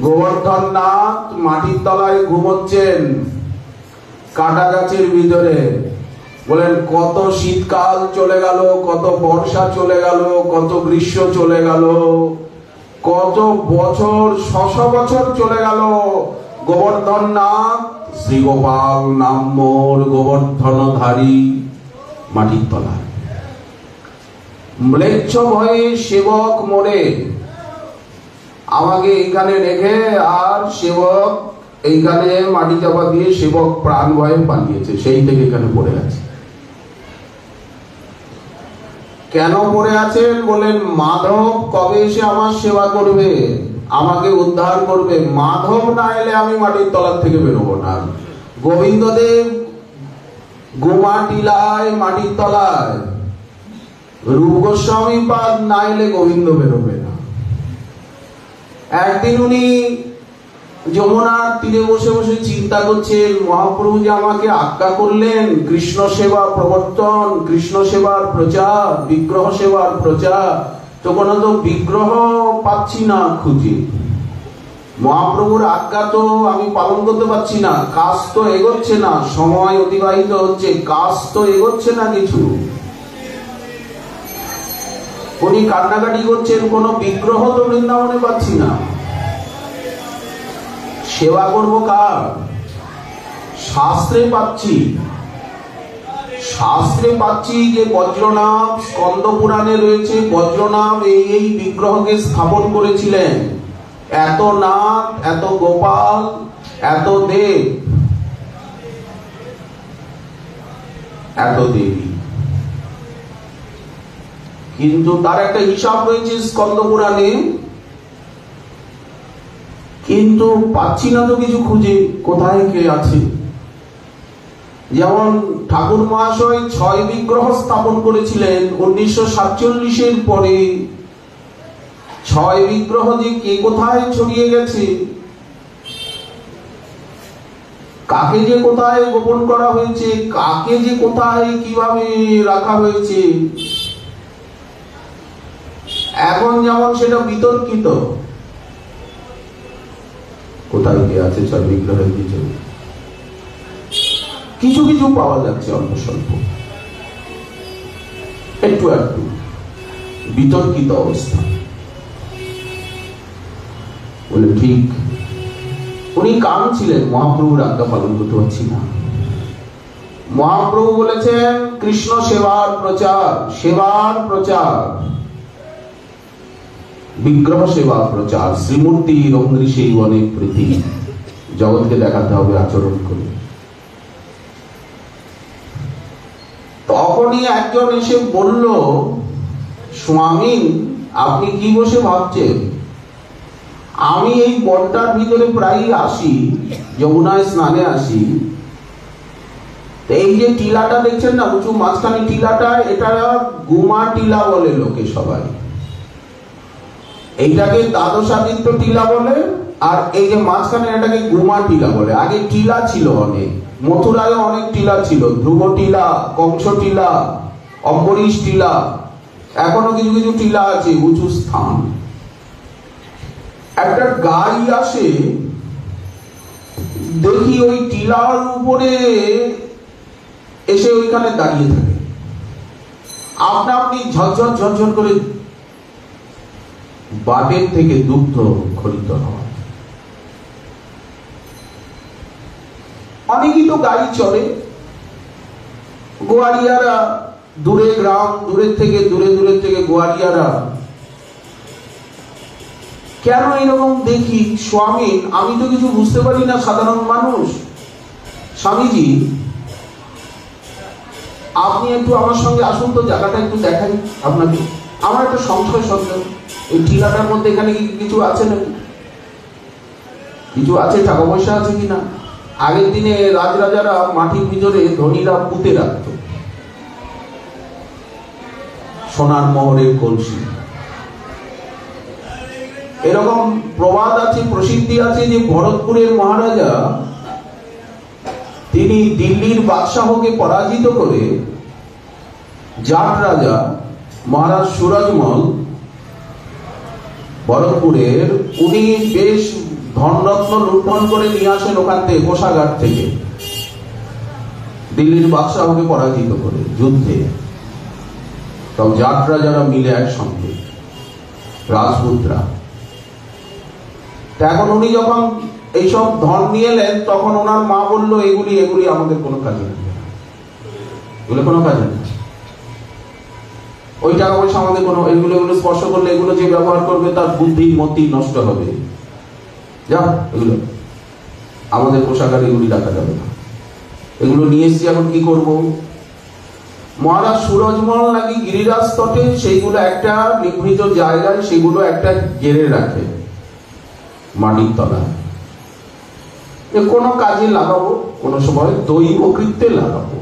গোবর্ধন নাথ মাটির তলায় ঘুমোচ্ছেন কাটা গাছের ভিতরে। বলেন কত শীতকাল চলে গেল, কত বর্ষা চলে গেল, কত গ্রীষ্ম চলে গেল, কত বছর, 600 বছর চলে গেল। গোবর্ধন নাথ শ্রী গোপাল নাম মোর গোবর্ধনধারী মাটির তলায়। ম্লেচ্ছ ভয়ে সেবক মোরে আমাকে এইখানে রেখে, আর সেবক এইখানে মাটি চাপা দিয়ে সেবক প্রাণ ভয়ে পালিয়েছে, সেই থেকে এখানে পড়ে আছে। কেন পড়ে আছেন? বলেন মাধব কবে এসে আমার সেবা করবে, আমাকে উদ্ধার করবে। মাধব না এলে আমি মাটির তলার থেকে বেরোবো না। গোবিন্দদেব গোমা টিলায় মাটির তলায়, রূপ গোস্বামী পাদ না এলে গোবিন্দ বেরোবে না। একদিন উনি যমুনার তীরে বসে বসে চিন্তা করছেন, মহাপ্রভু যে আমাকে আজ্ঞা করলেন কৃষ্ণ সেবা প্রবর্তন, কৃষ্ণ সেবার প্রচার, বিগ্রহ সেবার প্রচার, তো কোনো তো বিগ্রহ পাচ্ছি না খুঁজে। মহাপ্রভুর আজ্ঞা তো আমি পালন করতে পারছি না, কাজ তো এগোচ্ছে না, সময় অতিবাহিত হচ্ছে, কাজ তো এগোচ্ছে না কিছু। উনি কান্নাকাটি করছেন, কোন বিগ্রহ তো বৃন্দাবনে পাচ্ছি না। সেবা করবো কার? শাস্ত্রে পাচ্ছি, শাস্ত্রে পাচ্ছি যে বজ্রনাভ স্কন্দ পুরাণে রয়েছে, বজ্রনাভ এই বিগ্রহকে স্থাপন করেছিলেন। এত নাথ, এত গোপাল, এত দেব, এত দেবী, কিন্তু তার একটা হিসাব রয়েছে স্কন্দ পুরাণে, কিন্তু পাচ্ছি না তো কিছু খুঁজে, কোথায় কে আছে। যেমন ঠাকুর মহাশয় 6 বিগ্রহ স্থাপন করেছিলেন 1947-এর পরে। 6 বিগ্রহ যে কে কোথায় ছড়িয়ে গেছে, কাকে যে কোথায় গোপন করা হয়েছে, কাকে যে কোথায় কিভাবে রাখা হয়েছে, এখন যেমন সেটা বিতর্কিত। কোথায় কে আছে 6 বিগ্রহের পিছনে? কিছু কিছু পাওয়া যাচ্ছে, অল্প স্বল্প, একটু একটু বিতর্কিত অবস্থা। বলে ঠিক, উনি কারণ ছিলেন মহাপ্রভুর আজ্ঞা পালন করতে পারছি না। মহাপ্রভু বলেছেন কৃষ্ণ সেবার প্রচার, সেবার প্রচার, বিগ্রহ সেবা প্রচার, শ্রীমূর্তির অঙ্গৃষে অনেক প্রীতি, জগৎকে দেখাতে হবে আচরণ করে। তখনই একজন এসে বলল, স্বামী আপনি কি বসে ভাবছেন? আমি এই বনটার ভিতরে প্রায় আসি, যমুনায় স্নানে আসি। এই যে টিলাটা দেখছেন না, উঁচু মাঝখানে টিলাটা, এটা গুমা টিলা বলে লোকে সবাই। এইটাকে দ্বাদশাদিত্য টিলা বলে, আর এই যে মাঝখানে এটাকে গুমা টিলা বলে। আগে টিলা ছিল অনেক, মথুরায় অনেক টিলা ছিল, ধ্রুব টিলা, কংস টিলা, অম্বরীশ টিলা, এখনো কিছু কিছু টিলা আছে উঁচু স্থান। একটা গাড়ি আসে, দেখি ওই টিলার উপরে এসে ওইখানে দাঁড়িয়ে থাকে, আপনা আপনি ঝরঝর ঝরঝর করে বাটের থেকে দুগ্ধ খরিত হয়। অনেকই তো গাড়ি চলে, গোয়ালিয়ারা দূরে, গ্রাম দূরের থেকে, দূরে থেকে গোয়ালিয়ারা কেন এরকম দেখি? স্বামী আমি তো কিছু বুঝতে পারি না, সাধারণ মানুষ। স্বামীজি আপনি একটু আমার সঙ্গে আসুন তো, জায়গাটা একটু দেখাই আপনাকে। আমার একটা সংশয় সন্দেহ, এই টিলাটার মধ্যে এখানে কি কিছু আছে নাকি? কিছু আছে, টাকা পয়সা আছে কিনা? আগের দিনে রাজরাজারা মাটির ভিতরে ধনীরা পুঁতে রাখত সোনার মোহরের কলসি। এরকম প্রবাদ আছে, প্রসিদ্ধি আছে যে ভরতপুরের মহারাজা তিনি দিল্লির বাদশাহকে পরাজিত করে জাট রাজা মহারাজ সুরজমল ভরতপুরের, উনি বেশ ধনরত্ন লুণ্ঠন করে নিয়ে আসেন ওখান থেকে, কোষাগার থেকে, দিল্লির বাদশাহকে পরাজিত করে যুদ্ধে। সব জাট রাজারা মিলে একসঙ্গে, রাজপুতরা। এখন উনি যখন এইসব ধন নিয়ে এলেন, তখন ওনার মা বললো এগুলি এগুলি আমাদের কোনো কাজে লাগবে না, এগুলো কোনো কাজে না, ওই টাকা পয়সা আমাদের কোনো, এগুলো এগুলো স্পর্শ করলে এগুলো যে ব্যবহার করবে তার বুদ্ধি মতি নষ্ট হবে, যা এগুলো আমাদের পোশাকার, এগুলি রাখা যাবে না। এগুলো নিয়ে এসছি, এখন কি করব? মহারাজ সুরজমল নাকি গিরিরাজ তটে সেইগুলো একটা নিভৃত জায়গায় সেগুলো একটা গেড়ে রাখে মাটির তলায়, কোনো কাজে লাগাবো, কোনো সময় দৈব কৃত্যে লাগাবো,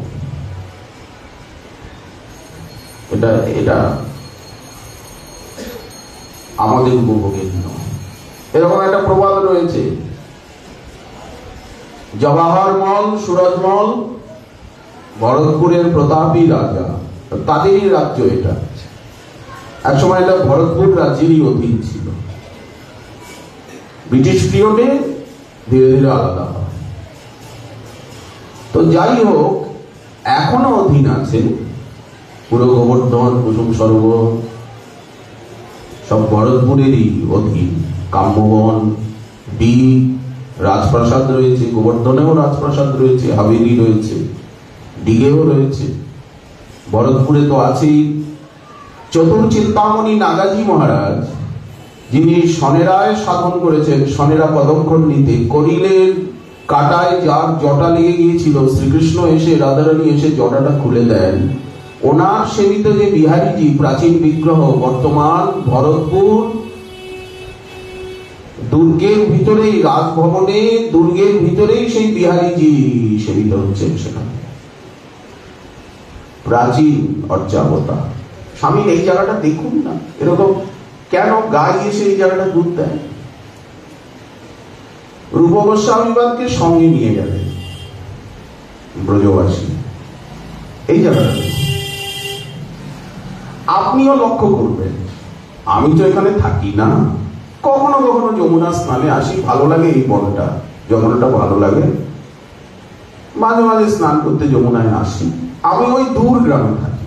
এটা এটা আমাদের উপভোগের নয়। এরকম একটা প্রবাদ রয়েছে। জওয়াহরমল সুরজমল ভরতপুরের প্রতাপী রাজা, তাদেরই রাজ্য এটা। একসময় এটা ভরতপুর রাজ্যেরই অধীন ছিল। ব্রিটিশ পিরিয়ডে ধীরে ধীরে আলাদা হয়। তো যাই হোক, এখনো অধীন আছে। পুরো গোবর্ধন, কুসুম সরোবর সব ভরতপুরেরই অধীন। কাম্যবন, দ্বীপ, রাজপ্রাসাদ রয়েছে, গোবর্ধনেও রাজপ্রাসাদ রয়েছে, হাভেলি রয়েছে, দিঘেও রয়েছে। ভরতপুরে তো আছেই চতুর্চিন্তামণি নাগাজি মহারাজ, যিনি শনেরায় সাধন করেছেন। শনেরা পদমখণ্ডিতে করিলের কাটায় যার জটা লেগে গিয়েছিল, শ্রীকৃষ্ণ এসে, রাধারানী এসে জটাটা খুলে দেন। ওনার সেবিত যে বিহারীজি প্রাচীন বিগ্রহ, বর্তমান ভরতপুর দুর্গের ভিতরেই, রাজভবনে দুর্গের ভিতরেই সেই বিহারীজি সেবিত হচ্ছেন। সেখানে প্রাচীন অর্চাবতা। স্বামী এই জায়গাটা দেখুন না, এরকম কেন গায়ে এসে এই জায়গাটা দুধ দেয়? রূপ গোস্বামীবাদকে সঙ্গে নিয়ে গেলেন ব্রজবাসী। এই জায়গাটা আপনিও লক্ষ্য করবেন। আমি তো এখানে থাকি না, কখনো কখনো যমুনা স্নানে আসি, ভালো লাগে এই বনটা, যমুনাটা ভালো লাগে, মাঝে মাঝে স্নান করতে যমুনায় আসি। আমি ওই দূর গ্রামে থাকি।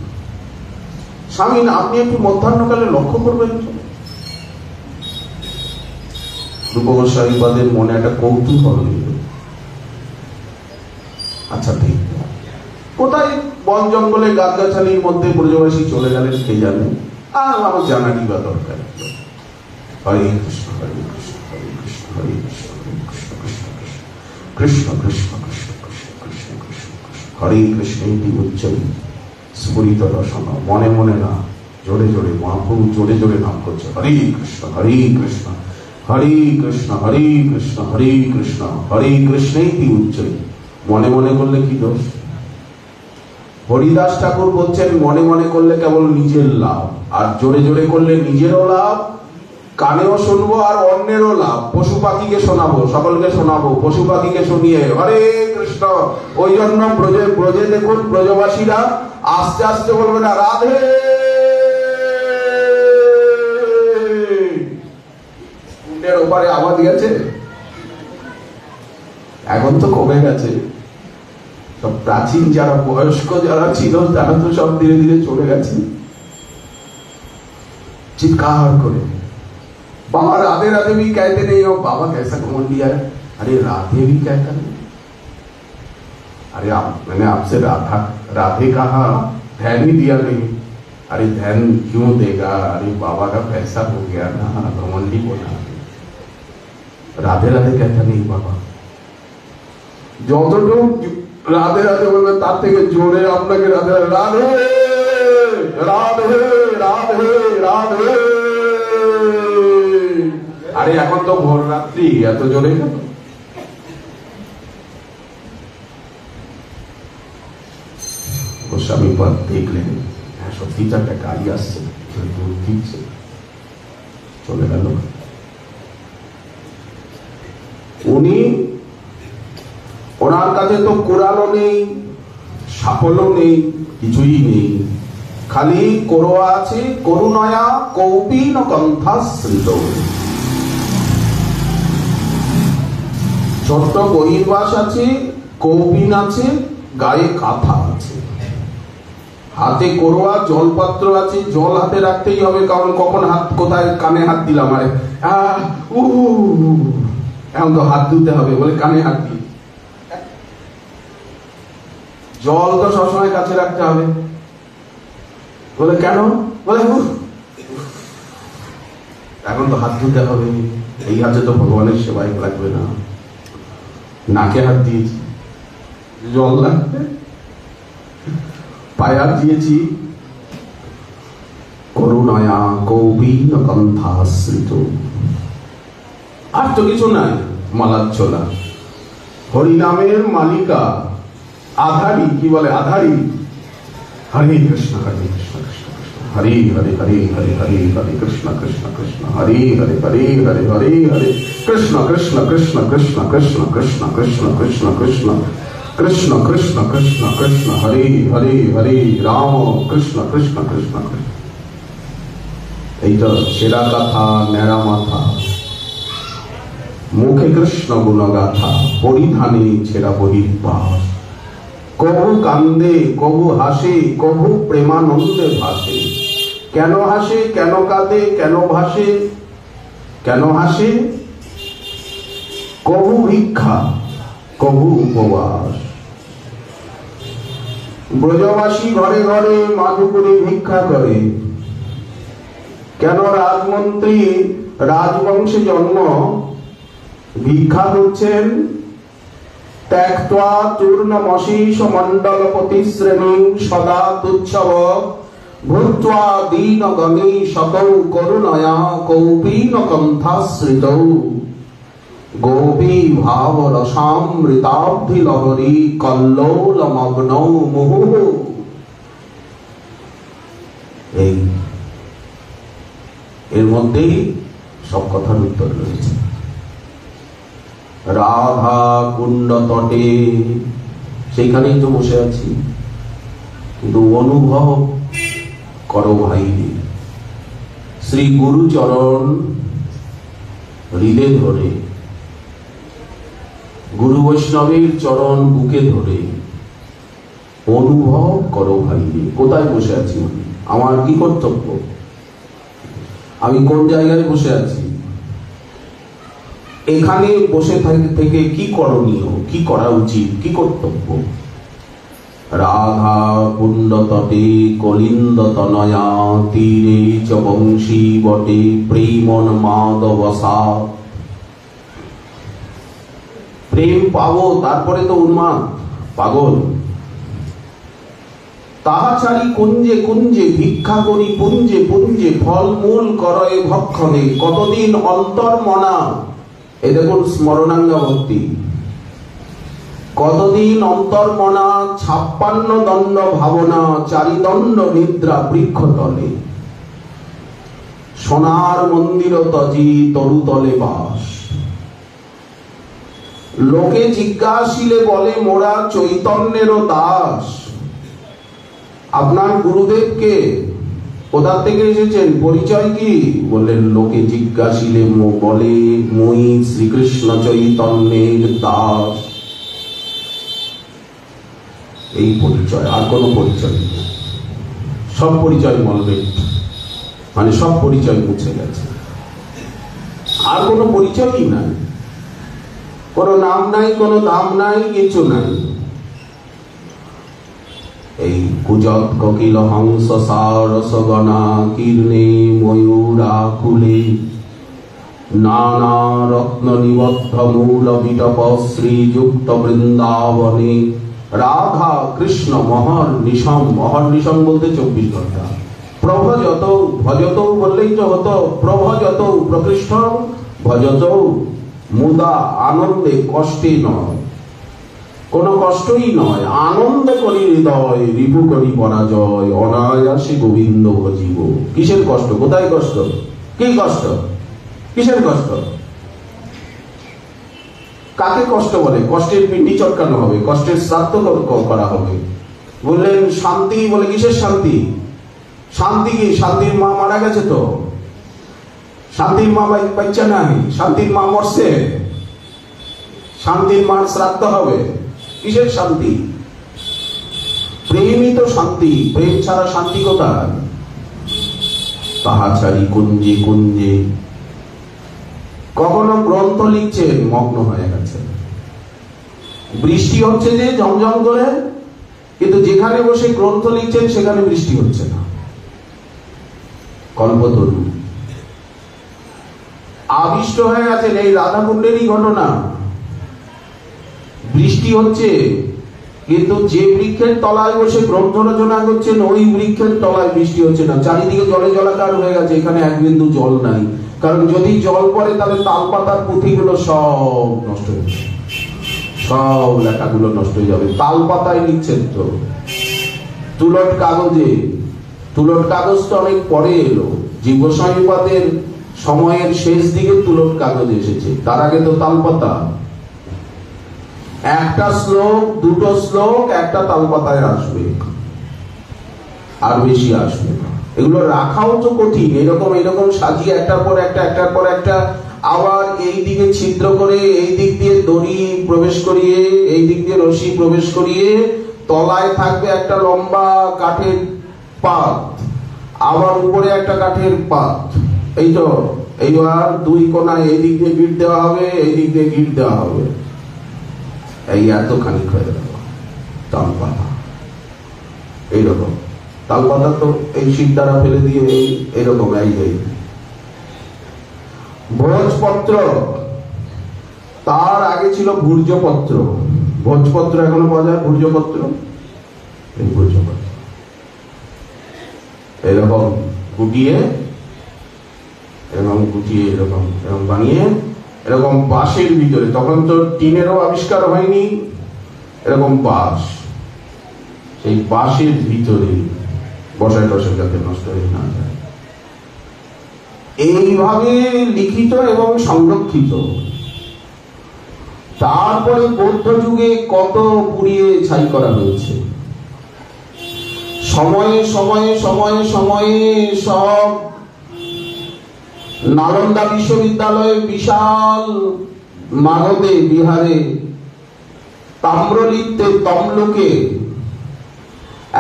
স্বামী, আপনি একটু মধ্যাহ্নকালে লক্ষ্য করবেন তো, রূপ গোস্বামীবাদের মনে একটা কৌতূহল নিল। আচ্ছা ঠিক, কোথায় বন জঙ্গলে গাছগাছালির মধ্যে ব্রজবাসী চলে গেলেন কে জানে, আর আমার জানারই বা দরকার। হরে কৃষ্ণ হরে কৃষ্ণ হরে কৃষ্ণ হরে কৃষ্ণ কৃষ্ণ কৃষ্ণ কৃষ্ণ কৃষ্ণ কৃষ্ণ কৃষ্ণ কৃষ্ণ হরে কৃষ্ণ ইতি উচ্চারণ স্ফুরিত রসনা। মনে মনে না, জোরে জোরে মহাপ্রভু জোরে জোরে নাম করছে, হরে কৃষ্ণ হরে কৃষ্ণ হরে কৃষ্ণ হরে কৃষ্ণ হরে কৃষ্ণ হরে কৃষ্ণ ইতি উচ্চারণ। মনে মনে করলে কি দোষ? হরিদাস ঠাকুর বলছেন মনে মনে করলে কেবল নিজের লাভ, আর জোরে জোরে করলে নিজেরও লাভ, কানেও শুনবো আর অন্যেরও লাভ। পশু পাখিকে শোনাবো, সকলকে শোনাবো, পশু পাখিকে শুনিয়ে হরে কৃষ্ণ। ওই জন্য ব্রজে দেখুন ব্রজবাসীরা আস্তে আস্তে বলবে না রাধে, কুণ্ডের ওপারে আওয়াজ গেছে, এখন তো কমে গেছে। সব প্রাচীন যারা বয়স্ক যারা ছিল তারা তো সব ধীরে ধীরে চলে গেছে। চিৎকার করে बाबा राधे राधे भी कहते नहीं हो, बाबा कैसा घूम लिया है? अरे राधे भी कहता नहीं। अरे मैंने आपसे राधे कहा, ध्यान ही दिया नहीं। अरे ध्यान क्यों देगा? अरे बाबा का पैसा हो गया ना, घमंडी बोला। राधे राधे कहता नहीं बाबा। যতটুকু রাধে রাধে বলবেন, তার থেকে জোরে আপনাকে রাধে রাধে রাধে রাধে রাধে। আরে এখন তো ভোর রাত্রি, এত জোরে কেন? গোস্বামী পাদ দেখলেন হ্যাঁ সত্যি তো একটা গাড়ি আসছে, দিচ্ছে, চলে গেল। উনি ওনার কাছে তো কোরালও নেই, সাফল্য নেই, কিছুই নেই, খালি করোয়া আছে, করুণয়া কৌপিন কণ্ঠাশ্রিত। ছোট্ট বহির্বাস আছে, কৌপিন আছে, গায়ে কাঁথা আছে, হাতে করোয়া, জলপাত্র আছে, জল হাতে রাখতেই হবে, কারণ কখন হাত কোথায় কানে হাত দিলাম, আরে এখন তো হাত ধুতে হবে বলে কানে হাত দিই, জল তো সবসময় কাছে রাখতে হবে বলে কেন, বলে এখন তো হাত ধুতে হবে, এই হাতে তো ভগবানের সেবায় লাগবে না, নাকে হাত দিয়েছি জল লাগবে, পায়ে হাত দিয়েছি করুণয়া কৌপিন কণ্ঠাশ্রিত। আর তো কিছু নাই, মালাচ্ছলা হরিনামের মালিকা, আধারী, কি বলে আধারী, হরে কৃষ্ণ হরে কৃষ্ণ কৃষ্ণ কৃষ্ণ হরে হরে হরে হরে হরে হরে কৃষ্ণ কৃষ্ণ কৃষ্ণ হরে হরে হরে হরে হরে হরে কৃষ্ণ কৃষ্ণ কৃষ্ণ কৃষ্ণ কৃষ্ণ কৃষ্ণ কৃষ্ণ কৃষ্ণ কৃষ্ণ কৃষ্ণ কৃষ্ণ কৃষ্ণ কৃষ্ণ হরে হরে হরে রাম কৃষ্ণ কৃষ্ণ কৃষ্ণ কৃষ্ণ। এইটা ছেঁড়া কথা, ন্যাড়া মাথা, মুখে কৃষ্ণ গুণগাথা, পরিধানে ছেঁড়া বহির্বাস, কবু কান্দে কবু হাসে, কবু প্রেমানন্দে ভাসে। কেন হাসে, কেন কাঁদে, কেন ভাসে, কেন হাসে? কবু ভিক্ষা, কবু উপবাস। ব্রজবাসী ঘরে ঘরে মাধুপুরে ভিক্ষা করে। কেন রাজমন্ত্রী রাজবংশে জন্ম ভিক্ষা করছেন? ত্যক্ত্বা চূর্ণমশীষ মণ্ডলপতি শ্রেণী সদা তুচ্ছব ভূত্বা দীনগণী শতৌ করুণয়া কৌপীন কণ্ঠাশ্রিতৌ গোপী ভাব রসামৃতাব্ধি লহরী কল্লোলমগ্নৌ মুহুঃ। এই এর মধ্যেই সব কথার উত্তর রয়েছে। রাধা কুণ্ড তটে, সেইখানেই তো বসে আছি, কিন্তু অনুভব করো ভাই, শ্রী গুরু চরণ হৃদে ধরে, গুরু বৈষ্ণবের চরণ বুকে ধরে অনুভব করো ভাই, কোথায় বসে আছি, আমার কি কর্তব্য, আমি কোন জায়গায় বসে আছি, এখানে বসে থেকে কি করণীয়, কি করা উচিত, কি কর্তব্য। রাধা কুণ্ড তটে কলিন্দ তনয়া তীরে চ বংশী বটে প্রেমন মাধবসা। প্রেম পাবো, তারপরে তো উন্মাদ পাগল। তাহা ছাড়ি কুঞ্জে কুঞ্জে ভিক্ষা করি পুঞ্জে পুঞ্জে ফলমূল করয়ে ভক্ষণে কতদিন অন্তর মনা। এই দেখুন স্মরণাঙ্গা ভক্তি, কতদিন অন্তর্মনা 56 দণ্ড ভাবনা, 4 দণ্ড নিদ্রা বৃক্ষতলে, সোনার মন্দির তজি তরুতলে বাস। লোকে জিজ্ঞাসিলে বলে মোরা চৈতন্যেরও দাস। আপনার গুরুদেবকে কোথা থেকে এসেছেন, পরিচয় কি? বললেন লোকে জিজ্ঞাসিলে বলে মই শ্রীকৃষ্ণ চৈতন্যের দাস। এই পরিচয়, আর কোনো পরিচয় নেই। সব পরিচয় মলবেট, মানে সব পরিচয় মুছে গেছে, আর কোনো পরিচয়ই নাই, কোনো নাম নাই, কোনো দাম নাই, কিছু নাই। এই কুজত কোকিল হংস সারসগণা কীর্ণে ময়ূরা কুলে নানা রত্ন নিবদ্ধ মূল বিটপ শ্রীযুক্ত বৃন্দাবনে রাধা কৃষ্ণ মহর নিশম বলতে 24 ঘন্টা। প্রভজত ভজত বললেই তো হতো, প্রভজত প্রকৃষ্ণ ভজত মুদা আনন্দে, কষ্টে নয়, কোন কষ্টই নয়, আনন্দ করি হৃদয়, রিপু করি পরাজয়, অনায়াসে গোবিন্দ ভজিব। কিসের কষ্ট? কোথায় কষ্ট? কি কষ্ট? কিসের কষ্ট? কাকে কষ্ট বলে? কষ্টের পিণ্ডি চটকানো হবে, কষ্টের শ্রাদ্ধ করা হবে। বললেন শান্তি, বলে কিসের শান্তি? শান্তি কি? শান্তির মা মারা গেছে তো, শান্তির মা বাচ্চা নাই, শান্তির মা মরছে, শান্তির মার শ্রাদ্ধ হবে। কিসের শান্তি? প্রেমই তো শান্তি, প্রেম ছাড়া শান্তি কোথায়? তাহা ছাড়ি কুঞ্জে কুঞ্জে। কখনো গ্রন্থ লিখছেন, মগ্ন হয়ে গেছে, বৃষ্টি হচ্ছে যে জমজম করে, কিন্তু যেখানে বসে গ্রন্থ লিখছেন সেখানে বৃষ্টি হচ্ছে না। কল্পতরু আবিষ্ট হয়ে গেছেন। এই রাধাকুণ্ডেরই ঘটনা। বৃষ্টি হচ্ছে, কিন্তু যে বৃক্ষের তলায় বসে গ্রন্থ রচনা করছেন ওই বৃক্ষের তলায় বৃষ্টি হচ্ছে না। চারিদিকে জলে জলাকার হয়ে গেছে, এখানে এক বিন্দু জল নাই। কারণ যদি জল পড়ে তাহলে তাল পাতার পুঁথিগুলো সব নষ্ট হয়ে যাবে, সব লেখাগুলো নষ্ট হয়ে যাবে। তাল পাতায় লিখছেন তো, তুলট কাগজে। তুলট কাগজ তো অনেক পরে এলো, জীবস্বামীপাদের সময়ের শেষ দিকে তুলট কাগজ এসেছে, তার আগে তো তাল পাতা। একটা শ্লোক, দুটো শ্লোক একটা তাল পাতায় আসবে, আর বেশি আসবে না। এগুলো রাখাও তো কঠিন, এরকম এরকম সাজিয়ে একটার পর একটা, একটার পর একটা, আবার এই দিকে ছিদ্র করে, এই দিক দিয়ে দড়ি প্রবেশ করিয়ে, এই দিক দিয়ে রশি প্রবেশ করিয়ে, তলায় থাকবে একটা লম্বা কাঠের পাত, আবার উপরে একটা কাঠের পাত। এই তো, এইবার দুই কোনায় এই দিক দিয়ে গিট দেওয়া হবে, এই দিক দিয়ে গিট দেওয়া হবে। এই এতখানি হয়ে গেল তাল পাতা। এইরকম তাল পাতা তো এই শীত দ্বারা ফেলে দিয়ে এইরকম এই ভোজপত্র, তার আগে ছিল ভূর্জপত্র। ভোজপত্র এখনো পাওয়া যায়, ভূর্জপত্র, এই ভূর্জপত্র এরকম গুটিয়ে, এরকম গুটিয়ে, এরকম এরকম বানিয়ে, এরকম বাঁশের ভিতরে, তখন তো টিনেরও আবিষ্কার হয়নি, এরকম বাঁশ, সেই বাঁশের ভিতরে বসায় টসায় যাতে নষ্ট হয়ে না যায়, এইভাবে লিখিত এবং সংরক্ষিত। তারপরে বৌদ্ধ যুগে কত পুড়িয়ে ছাই করা হয়েছে। সময়ে সময়ে সময়ে সময়ে সব নালন্দা বিশ্ববিদ্যালয়ের বিশাল মাগধে, বিহারে, তাম্রলিপ্তে, তমলুকে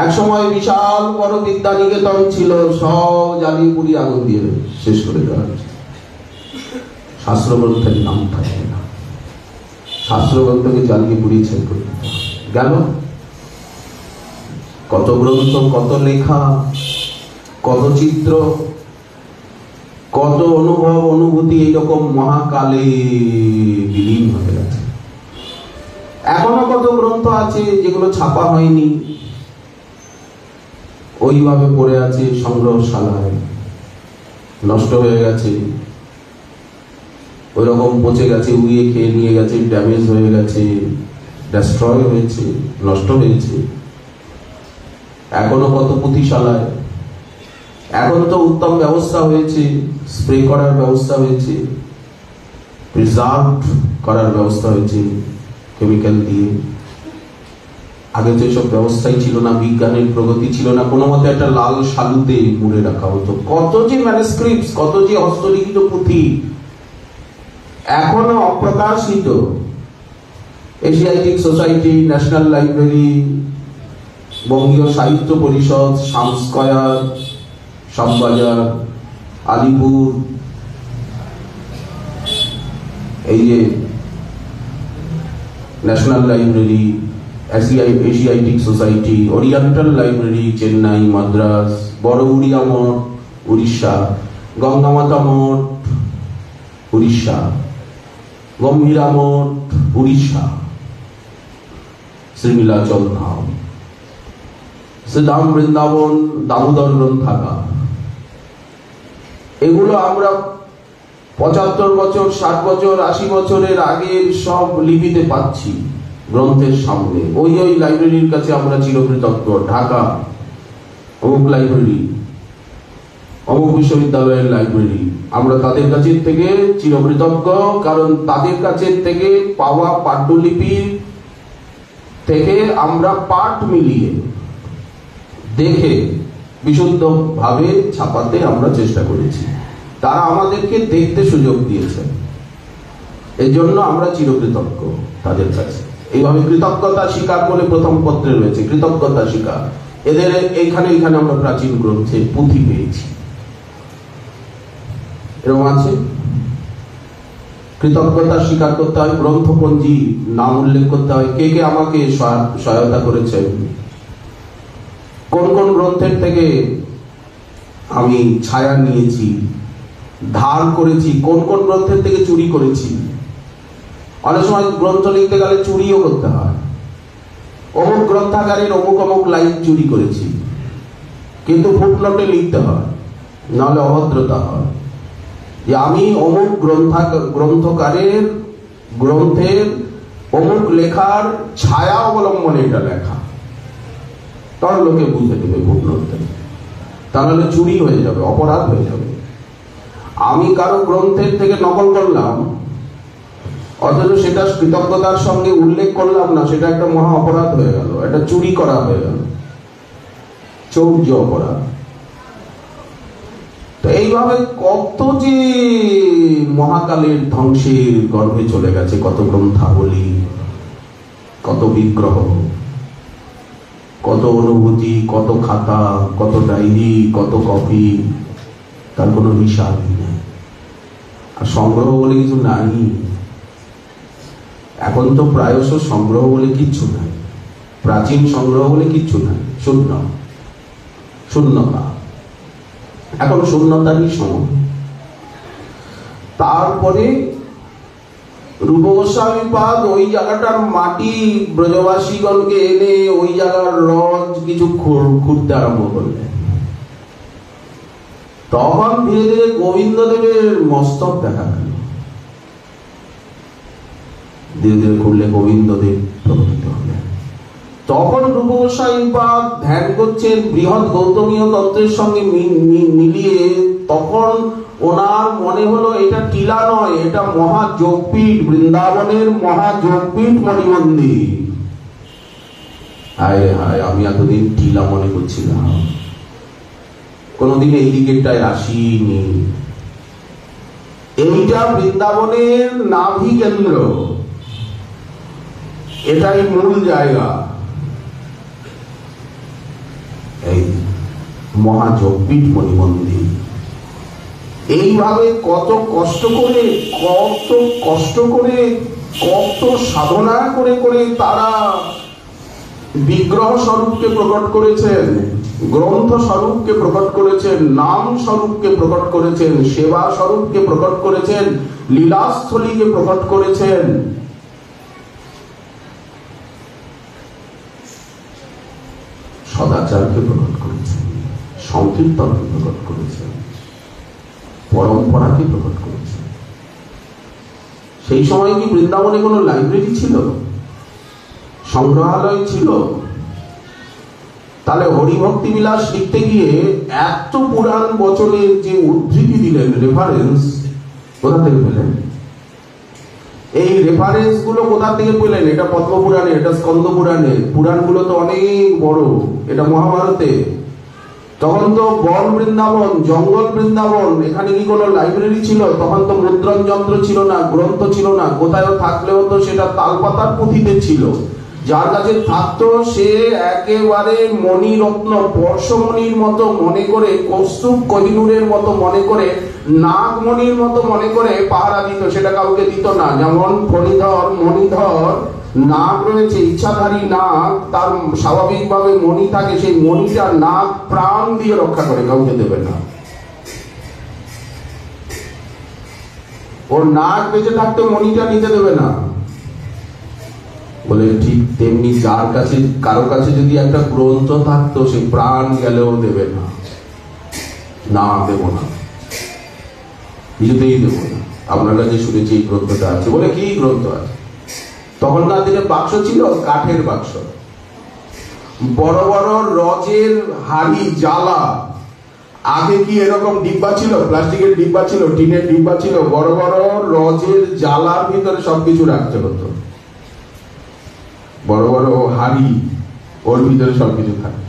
এক সময় বিশাল বড় বিদ্যানিকেতন ছিল, সব জ্বালিয়ে পুড়িয়ে আগুন দিয়ে শেষ করে দেওয়া হয়েছে। শাস্ত্রগ্রন্থের নাম থাকবে না, শাস্ত্রগ্রন্থকে জ্বালিয়ে পুড়িয়ে শেষ করে গেল। কত গ্রন্থ, কত লেখা, কত চিত্র, কত অনুভব অনুভূতি এইরকম মহাকালে বিলীন হয়ে গেছে। এখনো কত গ্রন্থ আছে যেগুলো ছাপা হয়নি, ওইভাবে পড়ে আছে সংগ্রহশালায়, নষ্ট হয়ে গেছে, ওই রকম পচে গেছে, উড়িয়ে খেয়ে নিয়ে গেছে, ড্যামেজ হয়ে গেছে, ডেস্ট্রয় হয়েছে, নষ্ট হয়েছে। এখনো কত পুঁথিশালায়। এখন তো উত্তম ব্যবস্থা হয়েছে, স্প্রে করার ব্যবস্থা হয়েছে, প্রিজার্ভ করার ব্যবস্থা হয়েছে কেমিক্যাল দিয়ে। আগে তো এসব ব্যবস্থাই ছিল না, বিজ্ঞানের প্রগতি ছিল না, কোনো মতে একটা লাল শালুতে মুড়ে রাখা হতো। কত যে ম্যানুস্ক্রিপ্টস, কত যে হস্তলিখিত পুঁথি এখনো অপ্রকাশিত। এশিয়াটিক সোসাইটি, ন্যাশনাল লাইব্রেরি, বঙ্গীয় সাহিত্য পরিষদ, শামস্কয়ার, শ্যামবাজার, আলিপুর, এই যে national library, Asiatic society, oriental library, Chennai, Madras, বড় উড়িয়া মঠ, উড়িষ্যা, গঙ্গামাতা মঠ, উড়িষ্যা, গম্ভীরা মঠ, উড়িষ্যা, শ্রীনীলাচল ধাম, শ্রীধাম বৃন্দাবন, দামোদর গ্রন্থাগার, এগুলো আমরা 75 বছর, 60 বছর, 80 বছরের আগের সব লিপিতে পাচ্ছি গ্রন্থের সামনে। ওই লাইব্রেরির কাছে আমরা চিরকৃতজ্ঞ। ঢাকা অমুক লাইব্রেরি, অমুক বিশ্ববিদ্যালয়ের লাইব্রেরি, আমরা তাদের কাছে থেকে চিরকৃতজ্ঞ, কারণ তাদের কাছে থেকে পাওয়া পাণ্ডুলিপি থেকে আমরা পাঠ মিলিয়ে দেখে বিশুদ্ধ ভাবে ছাপাতে আমরা চেষ্টা করেছি। তারা আমাদেরকে দেখতে সুযোগ দিয়েছে, এই জন্য আমরা চিরকৃতজ্ঞ তাদের কাছে। এইভাবে কৃতজ্ঞতা স্বীকার বলে প্রথম পত্রে রয়েছে, কৃতজ্ঞতা স্বীকার। এদের এইখানে আমরা প্রাচীন গ্রন্থে পুঁথি পেয়েছি, এরকম আছে। কৃতজ্ঞতা স্বীকার করতে হয়, গ্রন্থপঞ্জি নাম উল্লেখ করতে হয়, কে কে আমাকে সহায়তা করেছেন, কোন কোন গ্রন্থের থেকে আমি ছায়া নিয়েছি, ধার করেছি, কোন কোন গ্রন্থের থেকে চুরি করেছি। অনেক সময় গ্রন্থ লিখতে গেলে চুরিও করতে হয়। অমুক গ্রন্থাগারের অমুক অমুক লাইন চুরি করেছি, কিন্তু ফুটনোটে লিখতে হয়, নাহলে অভদ্রতা হয় যে আমি অমুক গ্রন্থকারের গ্রন্থের অমুক লেখার ছায়া অবলম্বনে এটা লেখা, তার লোকে বুঝে দেবে ফুটনোটে, তা নাহলে চুরি হয়ে যাবে, অপরাধ হয়ে যাবে। আমি কারো গ্রন্থের থেকে নকল করলাম, অথচ সেটা কৃতজ্ঞতার সঙ্গে উল্লেখ করলাম না, সেটা একটা মহা অপরাধ হয়ে গেল, এটা চুরি করা হয়ে গেল, চৌর্য অপরাধ। তো এইভাবে কত যে মহাকালের ধ্বংসের গর্ভে চলে গেছে, কত গ্রন্থাবলী, কত বিগ্রহ, কত অনুভূতি, কত খাতা, কত ডায়েরি, কত কপি, তার কোনো হিসাব নেই। আর সংগ্রহ বলে কিছু নাই এখন, তো প্রায়শ সংগ্রহ বলে কিচ্ছু নাই, প্রাচীন সংগ্রহ বলে কিচ্ছু নাই, শূন্যতা, এখন শূন্যতারই সময়। তারপরে রূপ গোস্বামীপাদ ওই জায়গাটার মাটি ব্রজবাসীগণকে এনে ওই জায়গার রজ কিছু খুঁড়তে আরম্ভ করলেন। তখন ধীরে ধীরে গোবিন্দদেবের মস্তক দেখা গেল, ধীরে ধীরে খুললে গোবিন্দদেব প্রকটিত হলেন। তখন রূপ গোস্বামীপাদ ধ্যান করছেন বৃহৎ গৌতমীয় তন্ত্রের সঙ্গে মিলিয়ে, তখন ওনার মনে হলো এটা টিলা নয়, এটা মহাযোগপীঠ, বৃন্দাবনের মহাযোগপীঠ মণিমন্দির। হায় হায়, আমি এতদিন টিলা মনে করছিলাম, কোনদিন এই দিকেরটায় আসিনি। এইটা বৃন্দাবনের নাভি কেন্দ্র, এটাই মূল জায়গা, এই মহাযোগপীঠ মণিমন্দির। এইভাবে কত কষ্ট করে কত সাধনা করে তারা বিগ্রহ স্বরূপকে প্রকট করেছেন, গ্রন্থ স্বরূপকে প্রকট করেছেন, নাম স্বরূপকে প্রকট করেছেন, সেবা স্বরূপকে প্রকট করেছেন, লীলাস্থলীকে প্রকট করেছেন। সদাচারকে প্রকট করেছেন, সংকীর্তনকে প্রকট করেছেন, পরম্পরাকে প্রকট করেছেন। সেই সময় কি বৃন্দাবনে কোনো লাইব্রেরি ছিল, সংগ্রহালয় ছিল? তাহলে হরিভক্তি বিলাস লিখতে গিয়ে এত পুরাণ বচনের যে উদ্ধৃতি দিলেন, রেফারেন্স কোথা থেকে পেলেন? এই রেফারেন্স গুলো কোথা থেকে পেলেন? এটা পদ্মপুরাণে, এটা স্কন্দ পুরাণে, পুরাণগুলো তো অনেক বড়, এটা মহাভারতে। তখন তো বন বৃন্দাবন, জঙ্গল বৃন্দাবন, এখানে কি কোনো লাইব্রেরি ছিল? তখন তো মুদ্রণ যন্ত্র ছিল না, গ্রন্থ ছিল না, কোথায় থাকলেও তো সেটা তালপাতার পুঁথিতে ছিল। যার কাছে থাকতো সে একেবারে মণিরত্ন, পরশমণির মতো মনে করে, কৌস্তুভ কোহিনূরের মতো মনে করে, নাগমণির মতো মনে করে পাহারা দিত, সেটা কাউকে দিত না। যেমন ফণিধর, মণিধর নাগ রয়েছে, ইচ্ছাধারী নাগ, তার স্বাভাবিকভাবে মণি থাকে, সেই মণিটা নাগ প্রাণ দিয়ে রক্ষা করে, কাউকে দেবে না। ওর নাগ বেঁচে থাকতে মণিটা নিতে দেবে না, বলে ঠিক তেমনি যার কাছে কারো কাছে যদি একটা গ্রন্থ থাকতো সে প্রাণ গেলেও দেবে না, না দেব না, কিছুতেই দেব না, আপনার কাছে শুনেছি এই গ্রন্থটা আছে। বলে কি গ্রন্থ আছে? তখনকার দিনে বাক্স ছিল কাঠের বাক্স, বড় বড় রজের হাড়ি জ্বালা। আগে কি এরকম ডিব্বা ছিল? প্লাস্টিকের ডিব্বা ছিল, টিনের ডিব্বা ছিল, বড় বড় রজের জ্বালার ভিতরে সবকিছু রাখতে হতো, বড় বড় হাড়ি, ওর ভিতরে সবকিছু থাকে।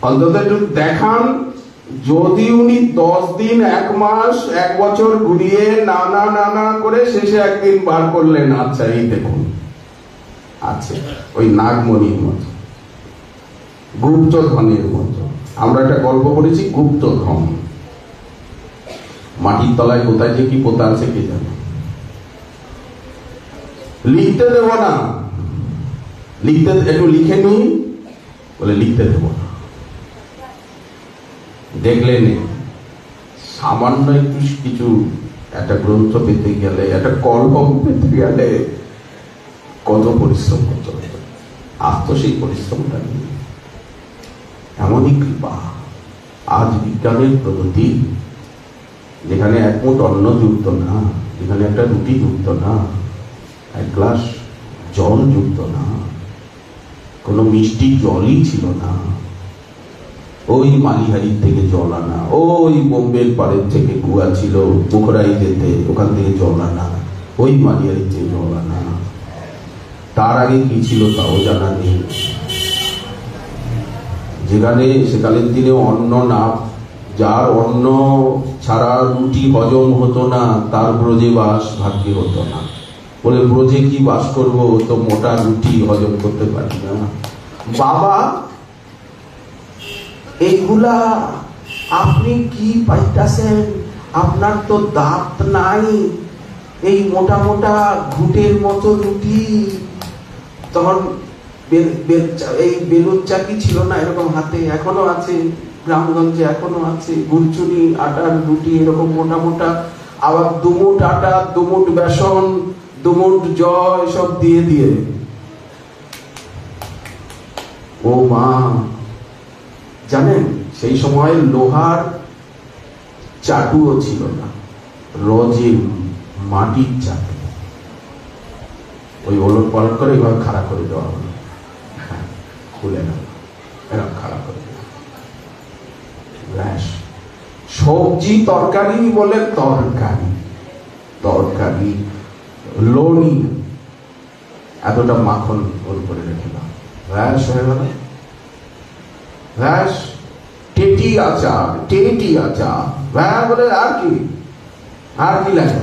অন্তত একটু দেখান, যদি উনি 10 দিন, 1 মাস, 1 বছর ঘুরিয়ে নানা নানা করে শেষে একদিন বার করলেন, আচ্ছা এই দেখুন আছে, ওই নাগমণির মতো, গুপ্ত ধনের মতো। আমরা একটা গল্প পড়েছি, গুপ্ত ধন। মাটির তলায় কোথায় যে কি পোতা আছে কে জানে। লিখতে দেব না, লিখতে একটু লিখে নি, বলে লিখতে দেব না। দেখলেন সামান্য একটু কিছু একটা গ্রন্থ পেতে গেলে, একটা কলম পেতে গেলে কত পরিশ্রম করতে হবে। আজ তো সেই পরিশ্রমটা নেই। এমনই কৃপা, আজ বিজ্ঞানের প্রগতি, যেখানে এক মুঠ অন্ন যুক্ত না, যেখানে একটা রুটি যুক্ত না, 1 গ্লাস জল যুক্ত না, কোনো মিষ্টি জলই ছিল না, ওই মালিহারির থেকে জল আনা, ওই বোম্বের পাড়ের থেকে কুয়া ছিল পুকুরাই যেতে, ওখান থেকে জল আনা, ওই মালিহারির থেকে জল আনা। তার আগে কি ছিল তাও জানা নেই। যেখানে সেকালের দিনে অন্ন না, যার অন্ন ছাড়া রুটি হজম হতো না, তার ব্রজে বাস ভাগ্যে হতো না। বলে ব্রজে কি বাস করবো, তো মোটা রুটি হজম করতে পারি না। বাবা এইগুলা আপনি কি পাইতাছেন? আপনার তো দাঁত নাই, এই মোটা মোটা ঘুটের মতো রুটি। তখন এই বেলুন চাকি ছিল না এরকম হাতে, এখনো আছে গ্রামগঞ্জে, এখনো আছে গুলচুরি আটার রুটি এরকম মোটা মোটা। আবার 2 মুঠ আটা, 2 মুঠ বেসন, 2 মুঠ জল সব দিয়ে দিয়ে। ও মা, জানেন সেই সময় লোহার চাটুও ছিল না, রজের মাটির চাটু। ওই ওলট পালট করে এভাবে খাড়া করে দেওয়া হলো, খুলে না, এরকম খাড়া করে দেওয়া। সবজি তরকারি বলে তরকারি, তরকারি লনি, এতটা মাখন ওর করে রেখে দাও, ব্যাস হয়ে গেল। ব্যাস টেটি আচার, টেটি আচার, ব্যাস বলে আর কি, আর কি লাগে?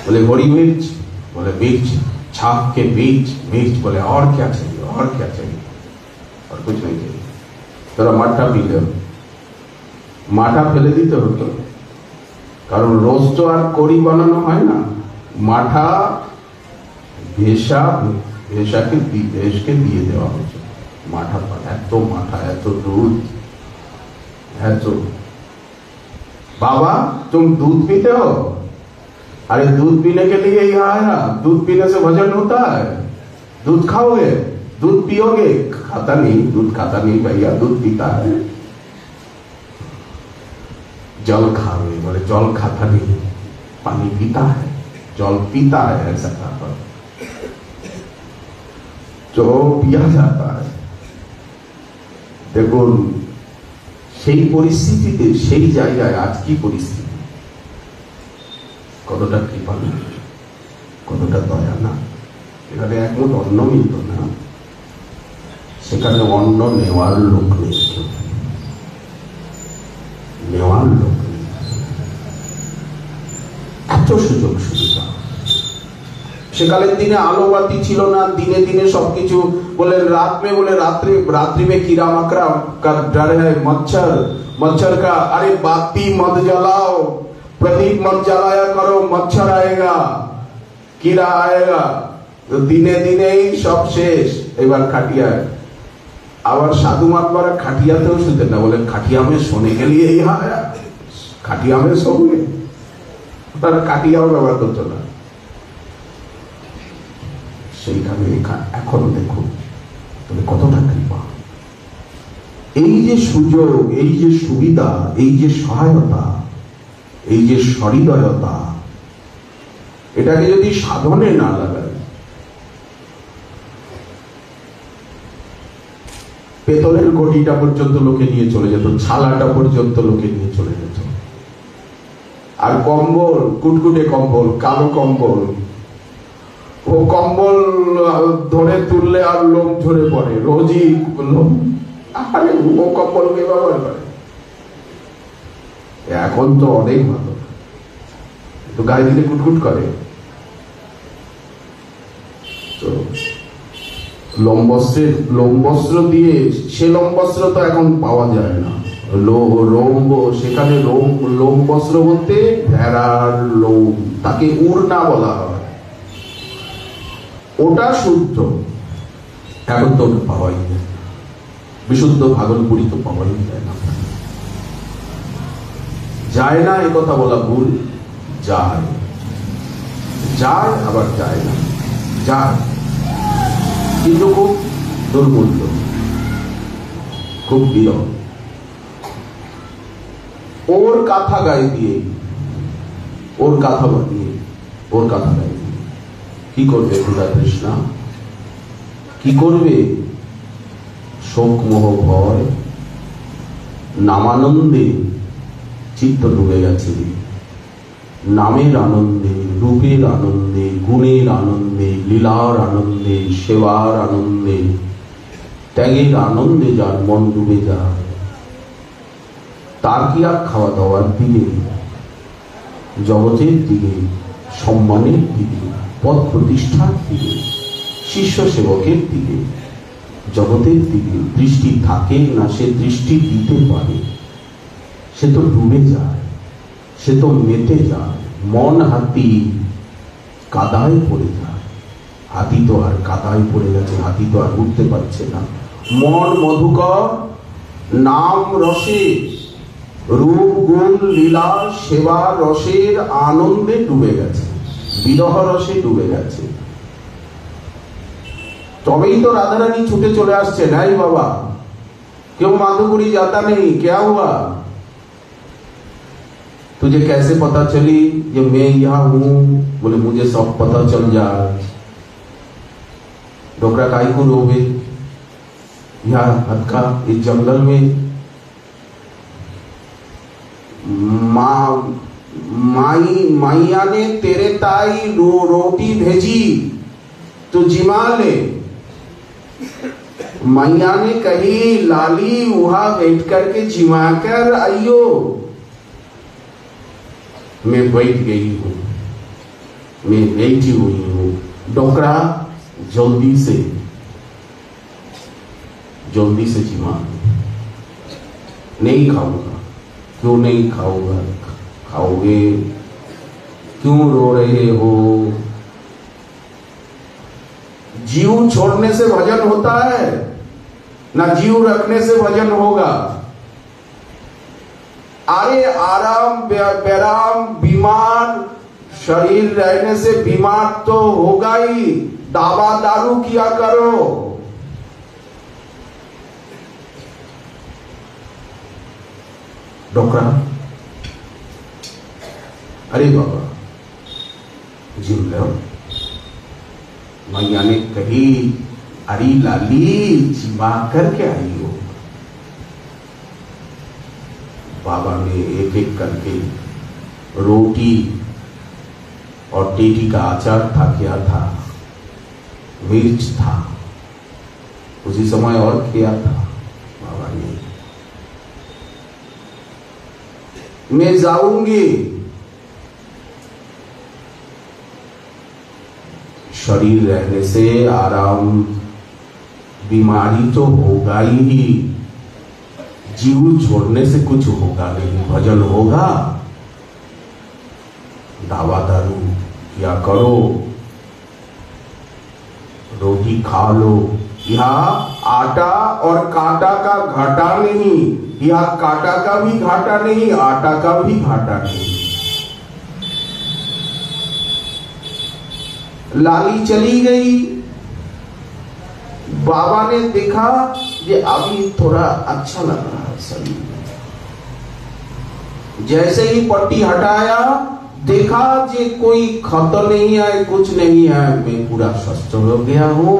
बोले बड़ी मिर्च, बोले मिर्च, छाप के मिर्च, मिर्च बोले और क्या चाहिए, और क्या चाहिए? और कुछ नहीं चाहिए। তোরা মাঠটা পি লে, মাঠা ফেলে দিতে হতো, কারণ রোজ তো আর কড়ি বানানো হয় না। মাঠা ভেষাকে বিদেশকে দিয়ে দেওয়া হচ্ছে। মাঠা, এত মাঠা, এত दूध, এত। बाबा तुम दूध पीते हो? अरे दूध पीने के लिए यहाँ आया, दूध पीने से वजन होता है, दूध खाओगे, दूध पियोगे? खाता नहीं, दूध खाता नहीं भैया, दूध पीता है। जल खाओगे? बोले जल खाता नहीं, पानी पीता है, जल पीता है, ऐसा कहा जो पिया जाता है। দেখুন সেই পরিস্থিতিতে, সেই জায়গায় আজ কি পরিস্থিতি, কতটা কৃপা না, কতটা দয়া না। এখানে এক মুঠ অন্ন মিলত না, সেখানে অন্ন নেওয়ার লোক নেই, নেওয়ার লোক নেই। এত সুযোগ সুবিধা। সেকালের দিনে আলো বাতি ছিল না, দিনে দিনে সবকিছু। बोले रात में, बोले रात्रि में कीड़ा मकड़ा का डर है, मच्छर का। अरे बाती मत जलाओ, प्रदीप मत जलाया करो, मच्छर आएगा, कीड़ा आएगा। तो दिने दिने ही सब शेष। এবার খাটিয়ায় আবার সাধু महात्मारा খাটিয়াতেও শুতে না, বলে খাটিয়া में सोने के लिए यहाँ आया, खाटिया में सोओगे। তারা কাটিয়াও ব্যবহার করতো না। সেইখানে এখন দেখুন তবে কতটা কৃপা, এই যে সুযোগ, এই যে সুবিধা, এই যে সহায়তা, এই যে সহৃদয়তা, এটাকে যদি সাধনে না লাগায়, পেতলের গটিটা পর্যন্ত লোকে নিয়ে চলে যেত, ছালাটা পর্যন্ত লোকে নিয়ে চলে যেত। আর কম্বল, কুটকুটে কম্বল, কালো কম্বল, ও কম্বল ধরে তুললে আর লোম ঝরে পড়ে, রোজই লোম। আরে ও কম্বলকে ব্যবহার করে। এখন তো অনেক ভালো, তো গায়ে দিলে কুটকুট করে। তো লোমবস্ত্র দিয়ে, সে লোমবস্ত্র তো এখন পাওয়া যায় না। সেখানে লোমবস্ত্র বলতে ভেড়ার লোম, তাকে উড়না বলা হয়, ওটা শুদ্ধ। এখন তো পাওয়াই যায়, বিশুদ্ধ ভাগলপুরি তো পাওয়াই যায় না। যায় না এ কথা বলা ভুল, যায়, যায় আবার যায় না, যায় কিন্তু খুব দুর্মূল্য, খুব বিরল। ওর কথা গায়ে দিয়ে, ওর কথা বানিয়ে, ওর কথা গায়ে দিয়ে কি করবে ক্ষুধা তৃষ্ণা? কি করবে? শোক মোহ ভয়, নামানন্দে চিত্ত ডুবে গেছে, নামের আনন্দে, রূপের আনন্দে, গুণের আনন্দে, লীলার আনন্দে, সেবার আনন্দে, ত্যাগের আনন্দে যার মন ডুবে যায়, তার কি আর খাওয়া দাওয়ার দিকে, জগতের দিকে, সম্মানের দিকে, পদ প্রতিষ্ঠার দিকে, শিষ্য সেবকের দিকে, জগতের দিকে দৃষ্টি থাকে না? সে দৃষ্টি দিতে পারে, সে তো ডুবে যায়, সে তো মেতে যায়। মন হাতি কাদায় পড়ে যায়, হাতি তো আর কাদায় পড়ে গেছে, হাতি তো আর উঠতে পারছে না। মন মধুকর নাম রসে, রূপ গুণ লীলা সেবা রসের আনন্দে ডুবে গেছে, বিরহ রসে ডুবে গেছে। তবেই তো রাধারানী ছুটে চলে আসছে, নাই বাবা क्यों माधुपुरी जाता नहीं, क्या हुआ? तुझे कैसे पता चली कि मैं यहाँ हूं? बोले मुझे सब पता चल जाए। डोकरा काई को रोवे यहाँ हटका इस जंगल में? माइया ने तेरे ताई रोटी भेजी तो जिमा ले। मैया ने कही लाली वहां बैठ करके जिमा कर आइयो। मैं बैठ गई हूं, मैं बैठी हुई हूं। डोकरा जल्दी से जिमा। नहीं खाऊंगा। क्यों नहीं खाऊंगा? खाओगे, क्यों रो रहे हो? जीव छोड़ने से भजन होता है ना जीव रखने से भजन होगा? अरे आराम बेराम बीमार शरीर रहने से बीमार तो होगा ही, दावा दारू किया करो। डोकरा अरे बाबा जिम लो। मैया ने कही अरे लाली जिमा करके आई हो। बाबा ने एक एक करके रोटी और टेटी का अचार था, क्या था, मिर्च था, उसी समय और किया था बाबा ने। मैं जाऊंगी, शरीर रहने से आराम, बीमारी तो होगा ही, जीव छोड़ने से कुछ होगा नहीं, भजन होगा। दावा दारू क्या करो, रोटी खा लो। यहाँ आटा और काटा का घाटा नहीं, यहाँ काटा का भी घाटा नहीं, आटा का भी घाटा नहीं। लाली चली गई। बाबा ने देखा कि अभी थोड़ा अच्छा लग रहा है शरीर। जैसे ही पट्टी हटाया, देखा कि कोई ক্ষত नहीं है, कुछ नहीं है, मैं पूरा स्वस्थ हो गया हूँ।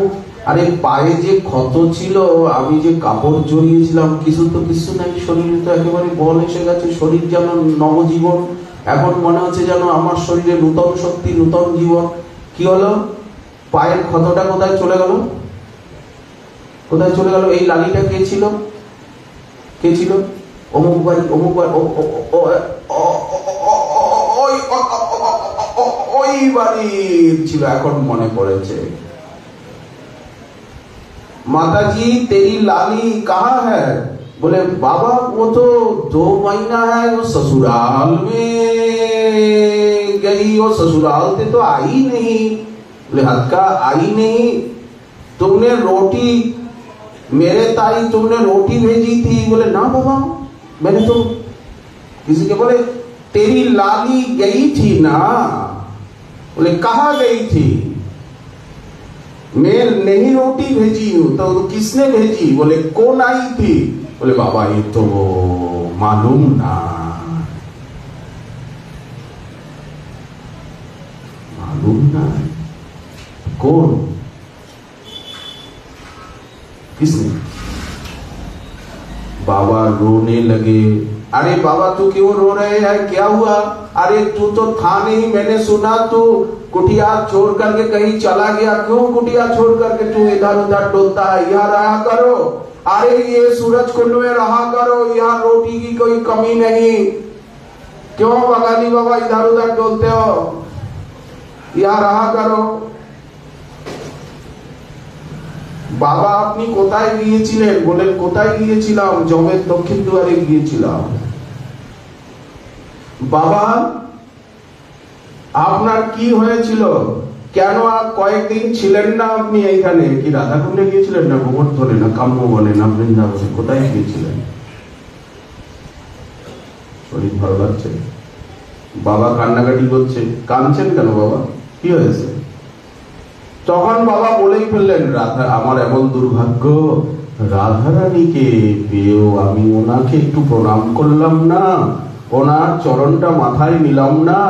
আরে পায়ে যে ক্ষত ছিল, আমি যে কাপড় জড়িয়েছিলাম, কিছু তো কিছু নাই, শরীরে তো একেবারে বল এসে গেছে, শরীর যেন নবজীবন। এখন মনে হচ্ছে যেন আমার শরীরে নূতন শক্তি, নূতন জীবন। কি হলো? পায়ের ক্ষতটা কোথায় চলে গেল? কোথায় চলে গেল? এই লালিটা কে ছিল? কে ছিল? অমুক বাড়ি, অমুক বাড়ি, ওই বাড়ির ছিল। এখন মনে পড়েছে। माताजी तेरी लाली कहाँ है? बोले बाबा वो तो 2 महीना है, वो ससुराल में गई, वो ससुराल से तो आई नहीं। बोले हक्का आई नहीं? तुमने रोटी, मेरे ताई तुमने रोटी भेजी थी? बोले ना बाबा, मैंने तो किसी के। बोले तेरी लाली गई थी ना? बोले कहाँ गई थी? मैं नहीं रोटी भेजी हूं, तो किसने भेजी? बोले कौन आई थी? बोले बाबा ये तो मालूम ना। मालूम ना कौन? किसने? बाबा रोने लगे। अरे बाबा तू क्यों रो रहे हैं, क्या हुआ? अरे तू तो था नहीं, मैंने सुना तू कुटिया छोड़ करके कहीं चला गया। क्यों कुटिया छोड़ करके तू इधर उधर डोलता है? यहाँ रहा करो। अरे ये सूरज कुंड में रहा करो, यहाँ रोटी की कोई कमी नहीं। क्यों बगाली बाबा इधर उधर डोलते हो? यहाँ रहा करो। বাবা আপনি কোথায় গিয়েছিলেন? বলেন কোথায় গিয়েছিলাম? জমের দক্ষিণ দুয়ারে গিয়েছিলাম। বাবা আপনার কি হয়েছিল? কেন আর কয়েকদিন ছিলেন না আপনি এইখানে? কি রাধাকুণ্ডে গিয়েছিলেন, না গোবর্ধনে, না কাম্যবনে, না বৃন্দাবনে? কোথায় গিয়েছিলেন? শরীর ভালো লাগছে? বাবা কান্নাকাটি করছে। কাঁদছেন কেন বাবা? কি হয়েছে? তখন বাবা বলেই ফেললেন, রাধা আমার এমন দুর্ভাগ্য, রাধারানীকে পেয়েও আমি ওনাকে একটু প্রণাম করলাম না, ওনার চরণটা মাথায় নিলাম না,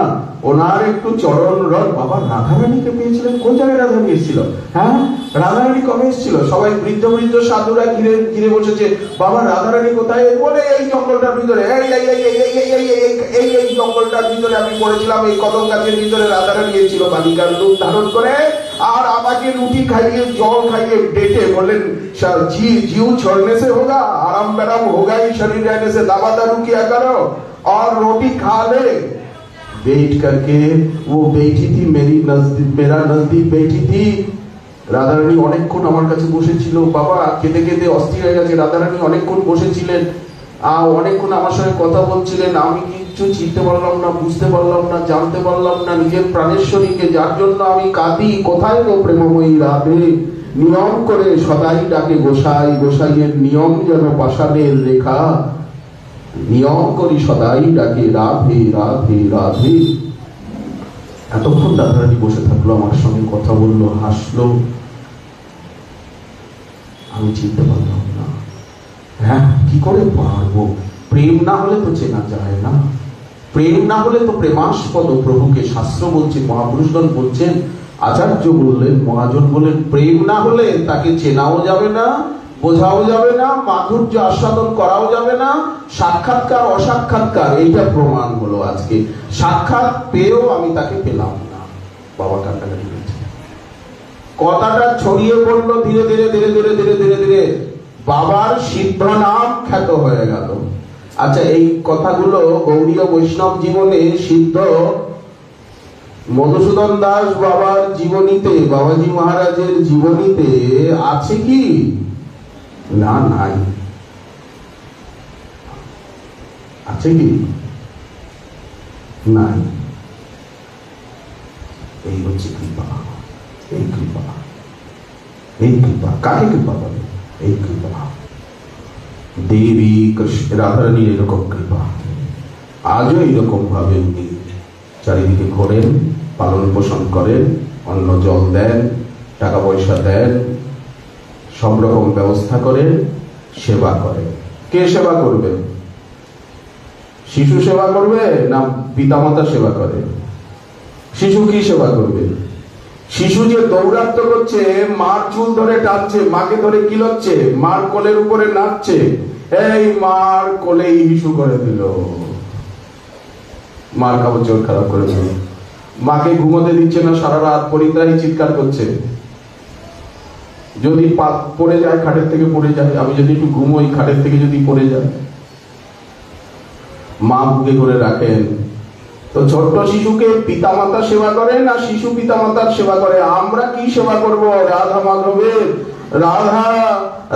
ওনার একটু চরণ রথ। বাবা রাধারানীকে পেয়েছিলেন? কোন জায়গায় রাধারানী এসেছিল? হ্যাঁ রাধারানী কবে এসেছিল? সবাই বৃদ্ধ বৃদ্ধ সাধুরা ঘিরে ঘিরে বসেছে। বাবা রাধারানী কোথায়? বলে এই জঙ্গলটার ভিতরে, এই জঙ্গলটার ভিতরে আমি পড়েছিলাম, এই কদম গাছের ভিতরে রাধারানী এসেছিল বালিকার রূপ ধারণ করে, আর আমাকে রুটি খাইয়ে জল খাইয়ে ডেটে বললেন जीव छोड़ने से होगा, आराम पैराम होगा ही शरीर रहने से, दवा दारू किया करो और रोटी खा ले। बैठ करके वो बैठी थी, मेरा नजदीक बैठी थी। রাধারানী অনেকক্ষণ আমার কাছে বসেছিল। বাবা কেঁদে কেঁদে অস্থির হয়ে গেছে। রাধারানী অনেকক্ষণ বসেছিলেন, অনেকক্ষণ আমার সঙ্গে কথা বলছিলেন। আমি কিচ্ছু চিনতে পারলাম না, বুঝতে পারলাম না, জানতে পারলাম না নিজের প্রাণেশ্বরীকে, যার জন্য আমি কাঁদি। কোথায় গো প্রেমময়ী রাধে? নিয়ম করে সদাই ডাকে গোসাই, গোসাইয়ের নিয়ম যেন পাষাণের রেখা। নিয়ম করি সদাই ডাকে রাধে রাধে রাধে। এতক্ষণ রাধারানী বসে থাকলো, আমার সঙ্গে কথা বললো, হাসলো। আমি চিনতে পারলাম না। হ্যাঁ কি করে পারবো? প্রেম না হলে তো চেনা যায় না, প্রেম না হলে তো প্রেমাস্পদ প্রভুকে শাস্ত্র বলছে, মহাপুরুষগণ বলছেন, আচার্য বললেন, মহাজন বললেন, প্রেম না হলে তাকে চেনাও যাবে না, বোঝাও যাবে না, মাধুর্য আস্বাদন করাও যাবে না। সাক্ষাৎকার অসাক্ষাৎকার, এইটা প্রমাণ হলো আজকে। সাক্ষাৎ পেয়েও আমি তাকে পেলাম না। বাবা কান্নাকাটি করছে। কথাটা ছড়িয়ে পড়লো ধীরে ধীরে ধীরে ধীরে ধীরে ধীরে ধীরে, বাবার সিদ্ধ নাম খ্যাত হয়ে গেল। আচ্ছা এই কথাগুলো গৌড়ীয় বৈষ্ণব জীবনে সিদ্ধ মধুসূদন দাস বাবার জীবনীতে, বাবাজি মহারাজের জীবনীতে আছে কি? না নাই। আছে কি? নাই। এই হচ্ছে কৃপা। এই কৃপা, এই কৃপা কাকে কৃপা বলে? এই কৃপা দেবী কৃষ্ণ রাধারানীর এরকম কৃপা। আজও এইরকম ভাবে উনি চারিদিকে ঘোরেন, পালন পোষণ করেন। অন্ন জল দেন, টাকা পয়সা দেন, সব রকম ব্যবস্থা করেন, সেবা করেন। কে সেবা করবে? শিশু সেবা করবে না পিতামাতা সেবা করে? শিশু কি সেবা করবে? শিশু যে দৌরাত্ম করছে, মার চুল ধরে টানছে, মাকে ধরে কিলোচ্ছে, মার কোলের উপরে নাচছে, এই মার কোলেই হিসু করে দিল, মার কাপড় চোর খারাপ করে দিল, মাকে ঘুমোতে দিচ্ছে না, সারা রাত পরিত্রাহী চিৎকার করছে। যদি পড়ে যায়, খাটের থেকে পড়ে যায়, আমি যদি একটু ঘুমোই, খাটের থেকে যদি পড়ে যায়, মা বুকে করে রাখেন। তো ছোট্ট শিশুকে পিতামাতা সেবা করে না শিশু পিতামাতার সেবা করে? আমরা কি সেবা করব? রাধা মাধবের,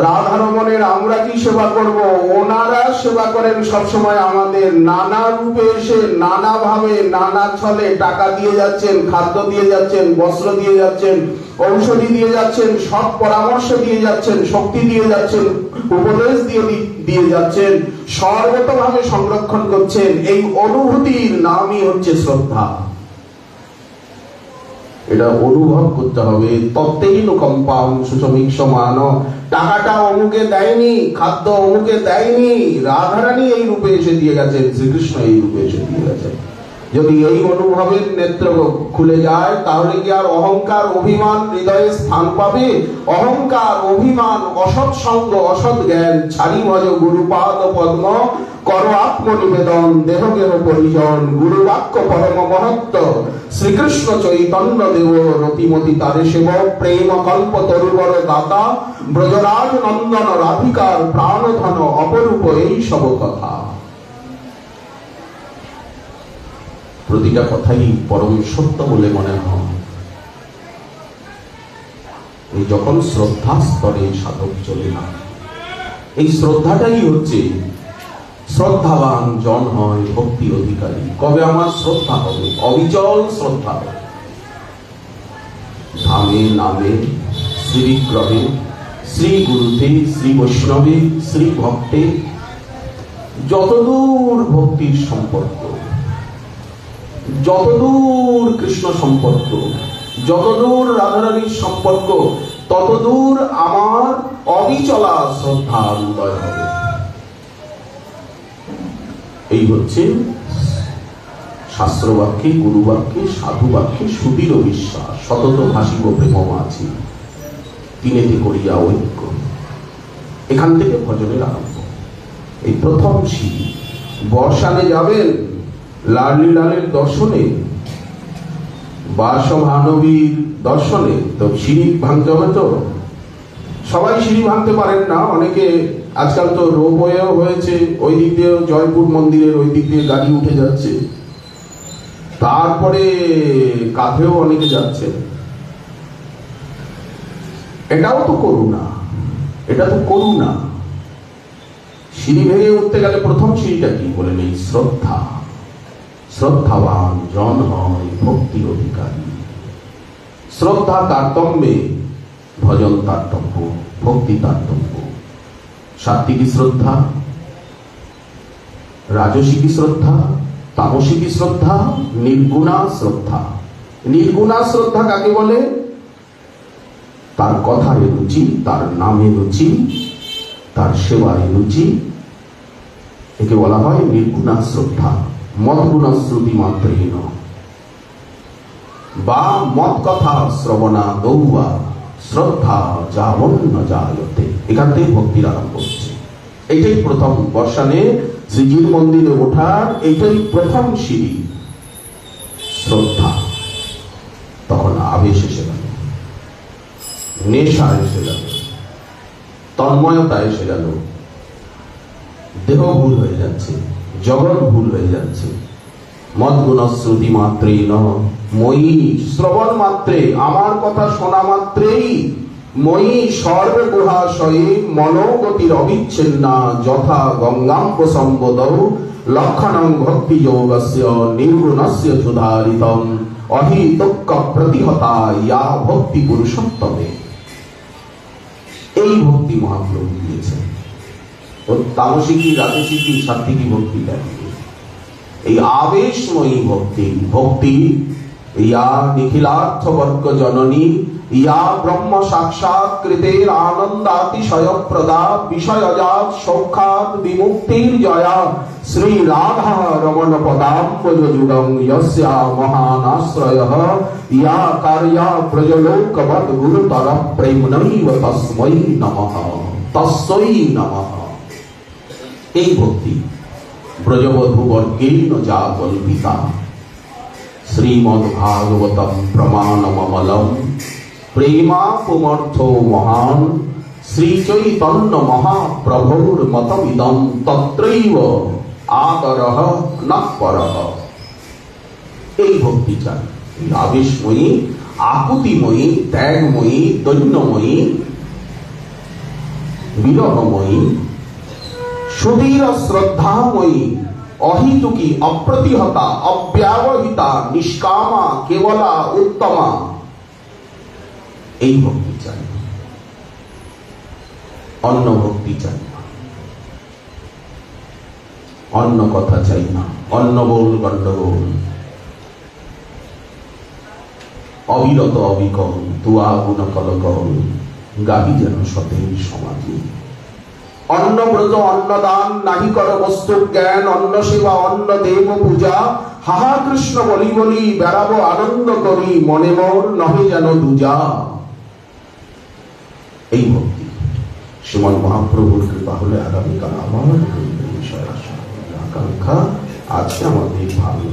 রাধা রমণের আমরা কি সেবা করব? ওনারা সেবা করেন সবসময় আমাদের। নানা রূপে এসে, নানা ভাবে, নানা ছলে টাকা দিয়ে যাচ্ছেন, খাদ্য দিয়ে যাচ্ছেন, বস্ত্র দিয়ে যাচ্ছেন, ঔষধি দিয়ে যাচ্ছেন, সব পরামর্শ দিয়ে যাচ্ছেন, শক্তি দিয়ে যাচ্ছেন, উপদেশ দিয়ে যাচ্ছেন, সর্বতভাবে সংরক্ষণ করছেন। এই অনুভূতির নামই হচ্ছে শ্রদ্ধা। এটা অনুভব করতে হবে। তত্ত্বেই কম্পাম সুশ্রমিক সমান। টাকাটা অমুকে দেয়নি, খাদ্য অমুকে দেয়নি, রাধারানী এই রূপে এসে দিয়ে গেছেন, শ্রীকৃষ্ণ এই রূপে এসে দিয়ে গেছেন। যদি এই অনুভবের নেত্র খুলে যায়, তাহলে কি আর অহংকার অভিমান হৃদয়ে স্থান পাবে? অহংকার অভিমান, অসৎ সঙ্গ, অসৎ জ্ঞান ছাড়ি ভজ গুরুপাদ পদ্ম, কর আত্মনিবেদন দেহ গেহ পরিজন, গুরু বাক্য পরম মহত্ব, শ্রীকৃষ্ণ চৈতন্য দেব রতিমতি তারে সেব, প্রেম কল্প তরুবর দাতা, ব্রজরাজ নন্দন রাধিকার প্রাণধন অপরূপ এই সব কথা। প্রতিটা কথাই পরম সত্য বলে মনে হয়। এই যখন শ্রদ্ধা স্তরে সাধক চলে না, এই শ্রদ্ধাটাই হচ্ছে শ্রদ্ধাবান জন হয় ভক্তি অধিকারী। কবে আমার শ্রদ্ধা হবে? অবিচল শ্রদ্ধা হবে। ধামে নামে, শ্রী বিগ্রহে, শ্রী গুরুতে, শ্রী বৈষ্ণবে, শ্রী ভক্তে যতদূর ভক্তির সম্পর্ক, যতদূর কৃষ্ণ সম্পর্ক, যতদূর রাধারানীর সম্পর্ক, ততদূর আমার অবিচলা শ্রদ্ধা উদয় হবে। এই হচ্ছে শাস্ত্র বাক্যে, গুরু বাক্যে, সাধু বাক্যে সুদৃঢ় বিশ্বাস। সতত ভাসিব প্রেম মাঝি, তিনেতে করিয়া ঐক্য। এখান থেকে ভজনের আরম্ভ। এই প্রথম সিঁড়ি। বর্ষানে যাবেন লাডলি লালের দর্শনে, বাসভানবীর দর্শনে, তো সিঁড়ি ভাঙতে হবে। তো সবাই সিঁড়ি ভাঙতে পারেন না, অনেকে আজকাল তো রোপওয়েও হয়েছে, ওই দিক দিয়ে জয়পুর মন্দিরের ওই দিক দিয়ে গাড়ি উঠে যাচ্ছে, তারপরে কাঁধেও অনেকে যাচ্ছে। এটাও তো করুণা, এটা তো করুণা। সিঁড়ি ভেঙে উঠতে গেলে প্রথম সিঁড়িটা কি বলে নেই? শ্রদ্ধা। শ্রদ্ধাবান জন হয় ভক্তি অধিকারী। শ্রদ্ধা তারতম্যে ভজন তারতম্য, ভক্তি তারতম্য। সাত্ত্বিকী শ্রদ্ধা, রাজসিকী শ্রদ্ধা, তামসিকী শ্রদ্ধা, নির্গুণা শ্রদ্ধা। নির্গুণা শ্রদ্ধা কাকে বলে? তার কথায় রুচি, তার নামে রুচি, তার সেবায় রুচি, একে বলা হয় নির্গুণা শ্রদ্ধা। মৎগুণা শ্রুতি মাত্রহীন বা মত কথা শ্রবণা দৌবা শ্রদ্ধা যাবন্ন জায়তে। এখান থেকে ভক্তির আরম্ভ হচ্ছে। এইটাই প্রথম বর্ষানে শ্রীজির মন্দিরে ওঠার এইটাই প্রথম সিঁড়ি, শ্রদ্ধা। তখন আবেশ এসে গেল, নেশা এসে গেল, তন্ময়তা এসে গেল, দেহ ভুল হয়ে যাচ্ছে, জগৎ ভুল হয়ে যাচ্ছে। মদ্গুণ শ্রুতি মাত্রেই ন মই, শ্রবণ মাত্রে, আমার কথা শোনা মাত্রেই মই সর্বে গুহাশয়ে মনোগতির অবিচ্ছিন্না যথা গঙ্গাম্ব সম্বোধৌ লক্ষণং ভক্তি যোগস্য নির্গুণস্য সুধারিতম অহিতক্য প্রতিহতা ইয়া ভক্তি পুরুষোত্তমে। এই ভক্তি মহাপ্রভু দিয়েছেন। ও তামসিকী, রাজসিকী, সাত্ত্বিকী ভক্তি দেন। এই আবেশময়ী ভক্তি, ভক্তি ইয়া নিখিলার্থবর্গ জননী, ইয়া ব্রহ্ম সাক্ষাৎ কৃতের আনন্দাতিশয় প্রদা, বিষয়জাত সৌখ্যাত বিমুক্তির জয়া, শ্রী রাধা রমণ পদাম্বজ যুগং যস্যা মহানাশ্রয়ঃ, ইয়া কার্যা ব্রজলোকবদ গুরুতর প্রেমনৈব তস্मै নমঃ, তস্मै নমঃ। এই ভক্তি ব্রজবধূ বর্গেণ যা কল্পিতা, শ্রীমদ্ ভাগবতম প্রমাণমমলম প্রেমাপুমর্থ মহান, শ্রী চৈতন্য মহাপ্রভুর মতমিদম তত্রৈব আদরঃ ন পরঃ। এই ভক্তি চাই, আবেশময়ী, আকুতিময়ী, ত্যাগময়ী, দৈন্যময়ী, বিরহময়ী, সুধীর শ্রদ্ধাময়ী, অহিতুকি, অপ্রতিহতা, অব্যবহিতা, নিষ্কামা, কেবলা, উত্তমা। এই ভক্তি চাই, অন্য ভক্তি চাই না, অন্য কথা চাই না, অন্য বল গণ্ডগোল, অবিরত অবিকল তুয়া গুণ কলকল, গাহি যেন সতেজ সমাধি। অন্ন ব্রত অন্নদান নাহি কর বস্তু জ্ঞান, অন্ন সেবা অন্ন দেব পূজা, হাহা কৃষ্ণ বলি বলি বেড়াবো আনন্দ করি, মনে মোর নহে যেন দুজা। এই ভক্তি শ্রীমন মহাপ্রভুর কৃপা হলে আগামীকাল আমার বিষয় আকাঙ্ক্ষা। আজকে আমাদের ভালো